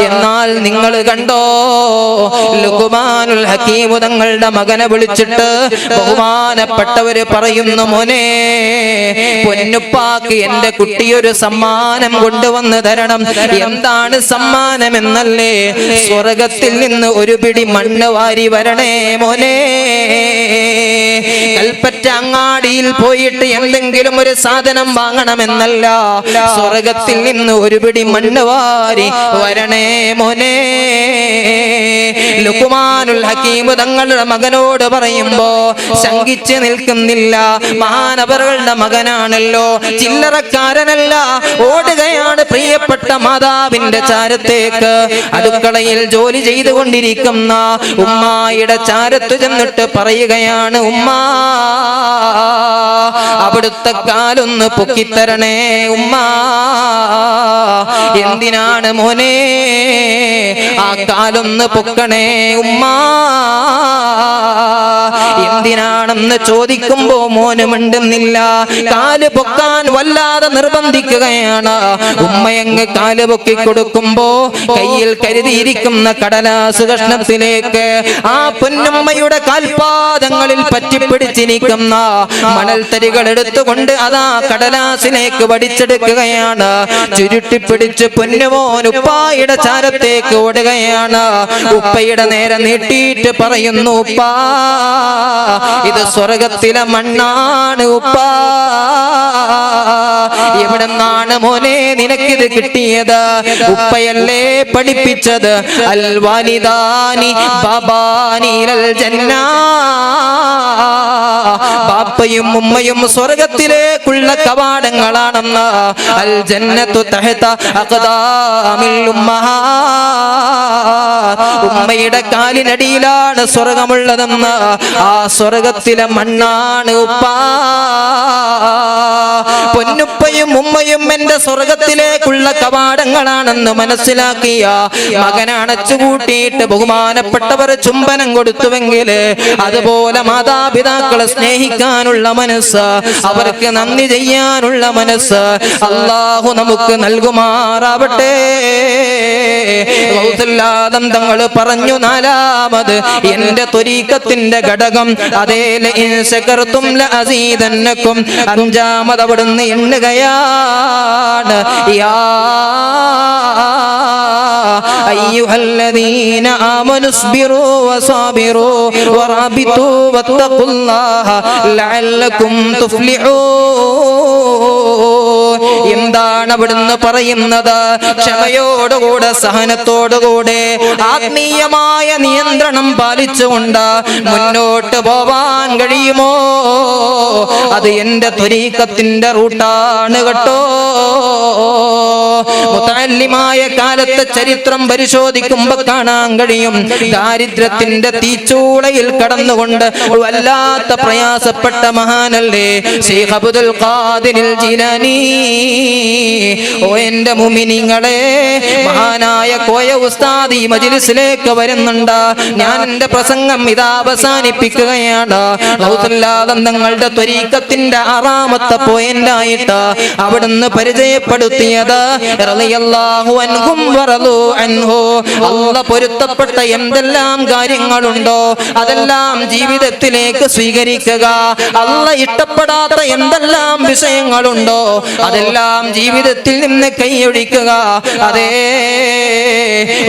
എന്നാൽ നിങ്ങൾ കണ്ടോ, ലുഖ്മാനുൽ ഹകീം തങ്ങളുടെ മകനെ വിളിച്ചിട്ട് ബഹുമാനപ്പെട്ടവര് പറയുന്നു, മോനെ, പൊന്നുപ്പാക്ക് എന്റെ കുട്ടിയൊരു സമ്മാനം കൊണ്ടുവന്ന് തരണം. എന്താണ് സമ്മാനം എന്നല്ലേ? സ്വർഗത്തിൽ നിന്ന് ഒരു പിടി മണ്ണ് വാരി വരണേ മോനെ. കൽപ്പറ്റ അങ്ങാടിയിൽ പോയിട്ട് എന്തെങ്കിലും ഒരു സാധനം വാങ്ങണമെന്നല്ല, സ്വർഗത്തിൽ നിന്ന് ഒരു പിടി മണ്ണ് വാരി വരണേ മോനെ. ലുഖ്മാനുൽ ഹകീം തങ്ങളുടെ മകനോട് പറയുമ്പോ ശങ്കിച്ച് നിൽക്കുന്നില്ല. മഹാനവറുകളുടെ മകനാണല്ലോ, ചില്ലറക്കാരനല്ല. ഓടുകയാണ് പ്രിയപ്പെട്ട മാതാവിന്റെ ചാരത്തേക്ക്. അടുക്കളയിൽ ജോലി ചെയ്തുകൊണ്ടിരിക്കുന്ന ഉമ്മായുടെ ചാരത്ത് ചെന്നിട്ട് പറയുകയാണ്, ഉമ്മ, അവിടുത്തെ കാലൊന്ന് പൊക്കിത്തരണേ ഉമ്മ. എന്തിനാണ് മോനെ? ആ കാലൊന്ന് പൊക്കണേ ഉമ്മ. എന്തിനാണെന്ന് ചോദിക്കുമ്പോ മോന് മിണ്ടുന്നില്ല. കാല് പൊക്കാൻ വല്ലാതെ നിർബന്ധിക്കുകയാണ്. ഉമ്മയങ്ങ് കാല് പൊക്കി കൊടുക്കുമ്പോ കയ്യിൽ കരുതിയിരിക്കുന്ന കടലാസ് കഷ്ണത്തിലേക്ക് ആ പൊന്നുമ്മയുടെ കാൽപാദങ്ങളിൽ പറ്റിപ്പിടിച്ചിരിക്കുന്ന മണൽത്തരികൾ എടുത്തുകൊണ്ട് അതാ കടലാസിലേക്ക് വടിച്ചെടുക്കുകയാണ്. ചുരുട്ടിപ്പിടിച്ച് പൊന്നുമോൻ ഉപ്പായുടെ ചാരത്തേക്ക് ഓടുകയാണ്. ഉപ്പയുടെ നേരെ നീട്ടിയിട്ട് പറയുന്നു, ഉപ്പാ, ഇത് സ്വർഗത്തിലെ മണ്ണാണ് ഉപ്പാ. എവിടെന്നാണ് മോനെ നിനക്കിത് കിട്ടിയത്? ഉപ്പയല്ലേ പഠിപ്പിച്ചത്? അൽ വാലിദാനി ബാബാനിൽ ജന്ന. ബാപ്പയും ഉമ്മയും സ്വർഗത്തിലേക്കുള്ള കവാടങ്ങളാണെന്ന്. അൽ ജന്നത്തു തഹത അഖദാമിൽ ഉമ്മഹാത്. ഉമ്മയുടെ കാലിനടിയിലാണ് സ്വർഗമുള്ളതെന്ന്. ആ സ്വർഗത്തിലെ മണ്ണാണ് ഉപ്പാ. പൊന്നുപ്പയും ഉമ്മയും എന്റെ സ്വർഗത്തിലേക്കുള്ള കവാടങ്ങളാണെന്ന് മനസ്സിലാക്കിയ മകനെ അണച്ചുകൂട്ടിയിട്ട് ബഹുമാനപ്പെട്ടവർ ചുംബനം കൊടുത്തുവെങ്കിൽ അതുപോലെ മാതാപിതാക്കളെ സ്നേഹിക്കാനുള്ള മനസ്സ്, അവർക്ക് നന്ദി ചെയ്യാനുള്ള മനസ്സ് അല്ലാഹു നമുക്ക് നൽകുമാറാവട്ടെ. ഗൗസുല്ലാദം തങ്ങൾ പറഞ്ഞു, നാലാമത് എന്റെ ത്വരീഖത്തിന്റെ ഘടകം അതേ ലഇൻ ശകർതും ലഅസീദന്നകും. അഞ്ചാമത് അവിടുന്ന് എണ്ണുകയാണ്, യാ അയ്യുഹല്ലദീന ആമനു സ്ബിറൂ വസാബിറൂ വറാബിതൂ വത്തഖുല്ലാഹ ലഅല്ലകും തുഫ്ലിഹൂൻ. എന്താണ് അവിടുന്ന് പറയുന്നത്? ക്ഷമയോടുകൂടെ സഹനത്തോടുകൂടെ ആത്മീയമായ നിയന്ത്രണം പാലിച്ചുകൊണ്ട് മുന്നോട്ട് പോവാൻ കഴിയുമോ? അത് എന്റെ ത്വരീഖത്തിന്റെ റൂട്ടാണ് കേട്ടോ. മുതഅല്ലിമായ കാലത്തെ ചരിത്രം പരിശോധിക്കുമ്പോൾ കാണാൻ കഴിയും, ദാരിദ്ര്യത്തിന്റെ തീച്ചൂളയിൽ കടന്നുകൊണ്ട് വല്ലാത്ത പ്രയാസപ്പെട്ട മഹാനല്ലേ ശൈഖ് അബ്ദുൽ ഖാദിർ ജീലാനി. ഓ എന്റെ മുഅ്മിനീങ്ങളെ, മഹാനായ കോയ ഉസ്താദ് ഈ മജ്ലിസിലേക്ക് വരുന്നുണ്ട്. ഞാൻ എന്റെ പ്രസംഗം ഇതാ അവസാനിപ്പിക്കുകയാണ്. ഗൗസുല്ലാദം തങ്ങളുടെ ത്വരീഖത്തിന്റെ ആറാമത്തെ പോയിന്റായിട്ട് അവിടുന്ന് പരിചയപ്പെടുത്തിയത് റളിയല്ലാഹു അൻഹും വറളു അൻഹു. അല്ലാഹ് പൊരുത്തപ്പെട്ട എന്തെല്ലാം കാര്യങ്ങളുണ്ടോ അതെല്ലാം ജീവിതത്തിലേക്ക് സ്വീകരിക്കുക. അല്ലാഹ് ഇഷ്ടപ്പെടാത്ത എന്തെല്ലാം വിഷയങ്ങളുണ്ടോ അതെല്ലാം ജീവിതത്തിൽ നിന്ന് കൈയൊഴിക്കുക. അതേ,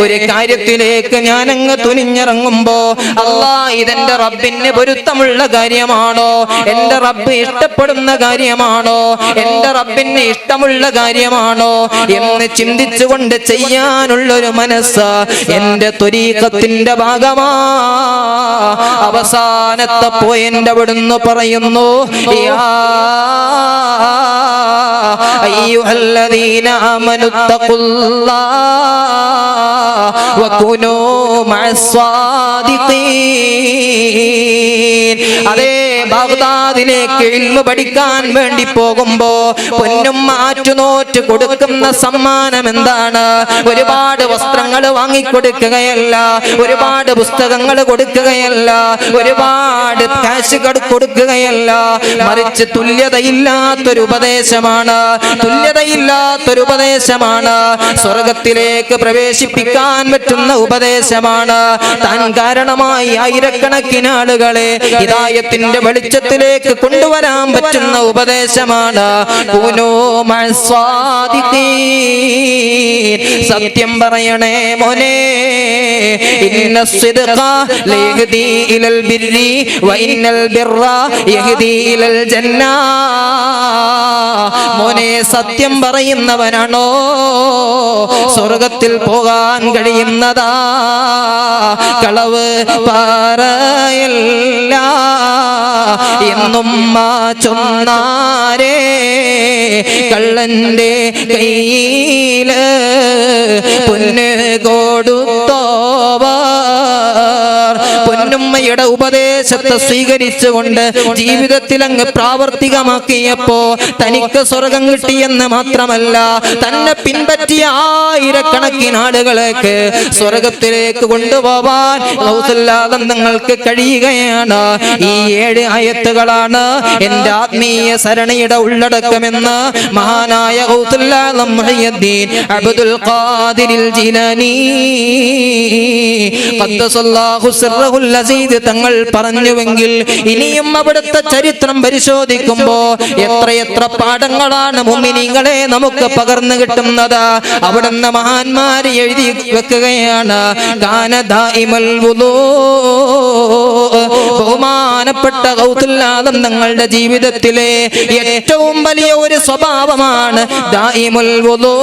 ഒരു കാര്യത്തിലേക്ക് ഞാൻ അങ്ങ് തുനിഞ്ഞിറങ്ങുമ്പോ അല്ലാ ഇതെന്റെ റബ്ബിന് പൊരുത്തമുള്ള കാര്യമാണോ, എന്റെ റബ്ബ് ഇഷ്ടപ്പെടുന്ന കാര്യമാണോ, എന്റെ റബ്ബിന് ഇഷ്ടമുള്ള കാര്യമാണോ എന്ന് ചിന്തിച്ചുകൊണ്ട് ചെയ്യാനുള്ളൊരു മനസ്സ് എന്റെ ത്വരീഖത്തിന്റെ ഭാഗമാ. അവസാനത്തെ പോയിന്റ് അവിടുന്ന് പറയുന്നു, യാ അയ്യുഹല്ലദീന ആമനു തഖുല്ലാഹ വകുനൂ മഅസ്സാദിഖീൻ. അതേ, ബഗ്ദാദിലേക്ക് ഇൽമു പഠിക്കാൻ വേണ്ടി പോകുമ്പോ പൊന്നും ആറ്റുനോറ്റ് കൊടുക്കുന്ന സമ്മാനം എന്താണ്? ഒരുപാട് വസ്ത്രങ്ങൾ വാങ്ങിക്കൊടുക്കുകയല്ല, ഒരുപാട് പുസ്തകങ്ങൾ കൊടുക്കുകയല്ല, ഒരുപാട് കാശ് കൊടുക്കുകയല്ല, മറിച്ച് തുല്യതയില്ലാത്തൊരു ഉപദേശമാണ്, തുല്യതയില്ലാത്തൊരു ഉപദേശമാണ്, സ്വർഗത്തിലേക്ക് പ്രവേശിപ്പിക്കാൻ പറ്റുന്ന ഉപദേശമാണ്. താൻ കാരണമായി ആയിരക്കണക്കിന് ആളുകളെ ഹിദായത്തിന്റെ വെളിച്ചത്തിലേക്ക് കൊണ്ടുവരാൻ പറ്റുന്ന ഉപദേശമാണ്. കൂനൂ മഅസ്സാദിഖീൻ. സത്യം പറയണേ മോനെ, ഇന്ന സിദ്ഖ ലയഹ്ദി ഇലൽ ബിർരി വ ഇന്നൽ ബിർറ യഹ്ദി ഇലൽ ജന്ന. മോനെ, സത്യം പറയുന്നവനാണോ സ്വർഗത്തിൽ പോകാൻ കഴിയുന്നതാ. കളവ് പറയല്ല എന്നും ചൊന്നാരേ, കള്ളന്റെ കയ്യില് പൊന്ന് കൊടുത്തോവർ. പൊന്നുമ്മയുടെ ഉപദേശത്തെ സ്വീകരിച്ചുകൊണ്ട് ജീവിതത്തിൽ അങ്ങ് പ്രാവർത്തികമാക്കിയപ്പോ തനിക്ക് സ്വർഗം കിട്ടിയെന്ന് മാത്രമല്ല, തന്നെ പിൻപറ്റിയ ആയിരക്കണക്കിന് ആളുകളേക്ക് സ്വർഗത്തിലേക്ക് കൊണ്ടുപോവാൻ ഗൗസുല്ലാദം നിങ്ങൾക്ക് കഴിയുകയാണ്. ഈ 7 ആയത്തുകളാണ് എന്റെ ആത്മീയ സരണിയുടെ ഉള്ളടക്കമെന്ന് മഹാനായ ഗൗസുല്ലാദം മുഹയ്യിദ്ദീൻ അബ്ദുൽ ഖാദിറിൽ ജിലാനി ഖദ്ദസല്ലാഹു സിർറഹുൽ അസീദ് തങ്ങൾ പറഞ്ഞുവെങ്കിൽ ഇനിയും അവിടുത്തെ ചരിത്രം പരിശോധിക്കുമ്പോ എത്രയെത്ര പാഠങ്ങളാണ് മുഅ്മിനീങ്ങളെ നമുക്ക് പകർന്നു കിട്ടുന്നത്. അവിടുന്ന് മഹാന്മാര് എഴുതി വെക്കുകയാണ്, കാന ദായിമൽ വുളൂ. ബഹുമാനപ്പെട്ട ഗൗസുല്ലാദം തങ്ങളുടെ ജീവിതത്തിലെ ഏറ്റവും വലിയ ഒരു സ്വഭാവമാണ് ദായിമുൽ വുളൂ.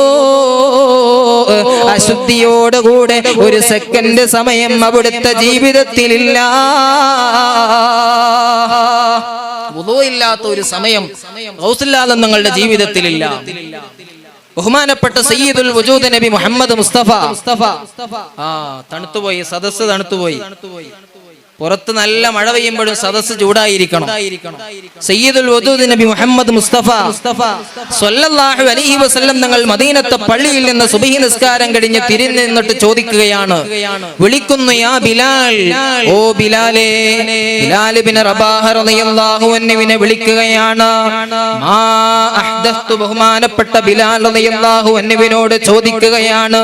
അശുദ്ധിയോടുകൂടെ ഒരു സെക്കൻഡ് സമയം അവിടുത്തെ ജീവിതത്തിലില്ല. വുളൂ ഇല്ലാത്ത ഒരു സമയം ഗൗസുല്ലാദം തങ്ങളുടെ ജീവിതത്തിലില്ല. ബഹുമാനപ്പെട്ട സയ്യിദുൽ വജൂദ് നബി മുഹമ്മദ് മുസ്തഫ തണുത്തുപോയി, സദസ്സ് തണുത്തുപോയി. പുറത്ത് നല്ല മഴ പെയ്യുമ്പോഴും സദസ്സ് ചൂടായിരിക്കണം. സയ്യിദുൽ വജൂദ് നബി മുഹമ്മദ് മുസ്തഫ സ്വല്ലല്ലാഹു അലൈഹി വസല്ലം തങ്ങൾ മദീനത്തെ പള്ളിയിൽ നിന്ന് സുബ്ഹി നിസ്കാരം കഴിഞ്ഞ് തിരിഞ്ഞു നിന്നിട്ട് ചോദിക്കുകയാണ്, വിളിക്കുന്നു, യാ ബിലാൽ, ഓ ബിലാലേ. ബിലാൽ ഇബ്നു റബാഹ റളിയല്ലാഹു അൻഹുവിനെ വിളിക്കുകയാണ്. മാ അഹ്ദസ്തു. ബഹുമാനപ്പെട്ട ബിലാൽ റളിയല്ലാഹു അൻഹുവിനോട് ചോദിക്കുകയാണ്,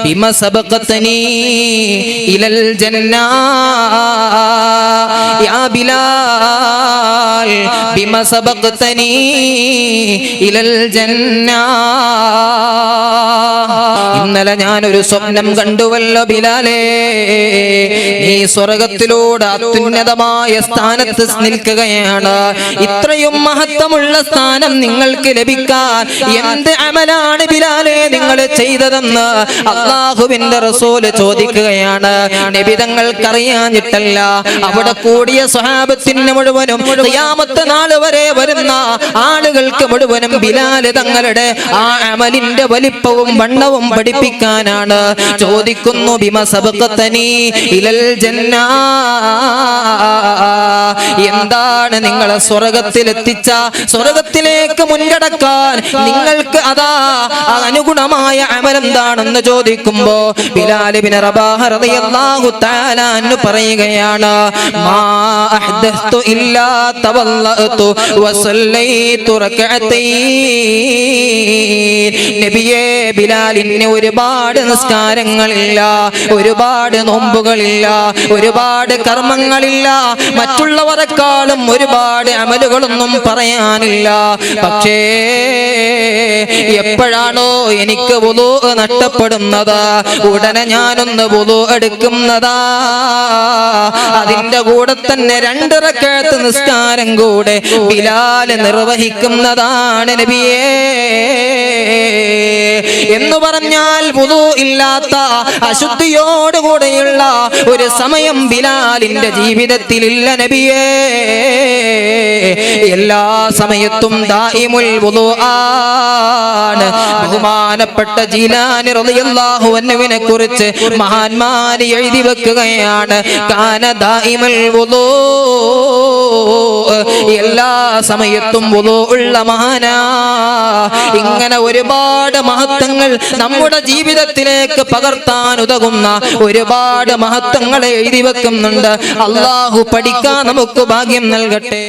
ബിമ സബഖതനി ഇലൽ ജന്ന. യാ ബിലാൽ, ബിമ സബഖതനി ഇലൽ ജന്ന. ഇന്നലെ ഞാനൊരു സ്വപ്നം കണ്ടുവല്ലോ ബിലാലേ, നീ സ്വർഗത്തിലൂടെ അത്യുന്നതമായ സ്ഥാനത്ത് നിൽക്കുകയാണ്. ഇത്രയും മഹത്വമുള്ള സ്ഥാനം നിങ്ങൾക്ക് ലഭിക്കാൻ എന്ത് അമലാണ് ബിലാലേ നിങ്ങൾ ചെയ്തതെന്ന് അല്ലാഹുവിന്റെ റസൂല് ചോദിക്കുകയാണ്. നബി തങ്ങൾക്കറിയാഞ്ഞിട്ടല്ല, അവിടെ കൂടിയ സ്വഹാബത്തിന് മുഴുവനും ഖിയാമത്ത് നാൾ വരെ വരുന്ന ആളുകൾക്ക് മുഴുവനും ബിലാൽ തങ്ങളുടെ ആ അമലിന്റെ വലിപ്പവും വണ്ണവും പഠിപ്പിക്കാനാണ്. ചോദിക്കുന്നു, ബിമ സബഖതനി ഇലൽ ജന്ന. എന്താണ് നിങ്ങളെ സ്വർഗത്തിലെത്തിച്ച, സ്വർഗത്തിലേക്ക് മുൻകടക്കാൻ നിങ്ങൾക്ക് അതാ അനുഗുണമായ അമലെന്താണെന്ന് ചോദിക്കുമ്പോ ബിലാൽ ഇബ്നു റബാഹ റളിയല്ലാഹു തആല അൻഹു പറയുകയാണ്, മാ അഹ്ദസ്തു ഇല്ലാ തവല്ലഅതു വസല്ലൈതു റകഅതൈൻ. നബിയേ, ബിലാലിന് ഒരുപാട് നിസ്കാരങ്ങളില്ല, ഒരുപാട് നോമ്പുകളില്ല, ഒരുപാട് കർമ്മങ്ങളില്ല, മറ്റുള്ളവരെക്കാളും ഒരുപാട് അമലുകളൊന്നും പറയാനില്ല. പക്ഷേ എപ്പോഴാണോ എനിക്ക് വുളൂ നഷ്ടപ്പെടുന്നത് ഉടനെ ഞാനൊന്ന് വുളൂ എടുക്കുന്നതാ. അതിന്റെ കൂടെ തന്നെ 2 റക്അത്ത് നിസ്കാരം കൂടെ ബിലാൽ നിർവഹിക്കുന്നതാണ് നബിയേ. എന്ന് പറഞ്ഞാൽ വുളൂ ഇല്ലാത്ത അശുദ്ധിയോടുകൂടെയുള്ള ഒരു സമയം ബിലാലിന്റെ ജീവിതത്തിലില്ല നബിയേ. എല്ലാ സമയത്തും ദായിമുൽ വുളൂ ആണ്. ബഹുമാനപ്പെട്ട ജീലാനി റളിയല്ലാഹു അൻഹുവിനെ കുറിച്ച് മഹാന്മാർ എഴുതി വെക്കുകയാണ്, കാന ദായിമുൽ വുളൂ, എല്ലാ സമയത്തും വുളൂ ഉള്ള മഹാനാ. ഇങ്ങനെ ഒരുപാട് മഹത്വങ്ങൾ നമ്മുടെ ജീവിതത്തിലേക്ക് പകർത്താൻ ഉതകുന്ന ഒരുപാട് മഹത്വങ്ങളെ എഴുതി വെക്കുന്നുണ്ട്. അല്ലാഹു പഠിക്കാൻ നമുക്ക് ഭാഗ്യം നൽകട്ടെ.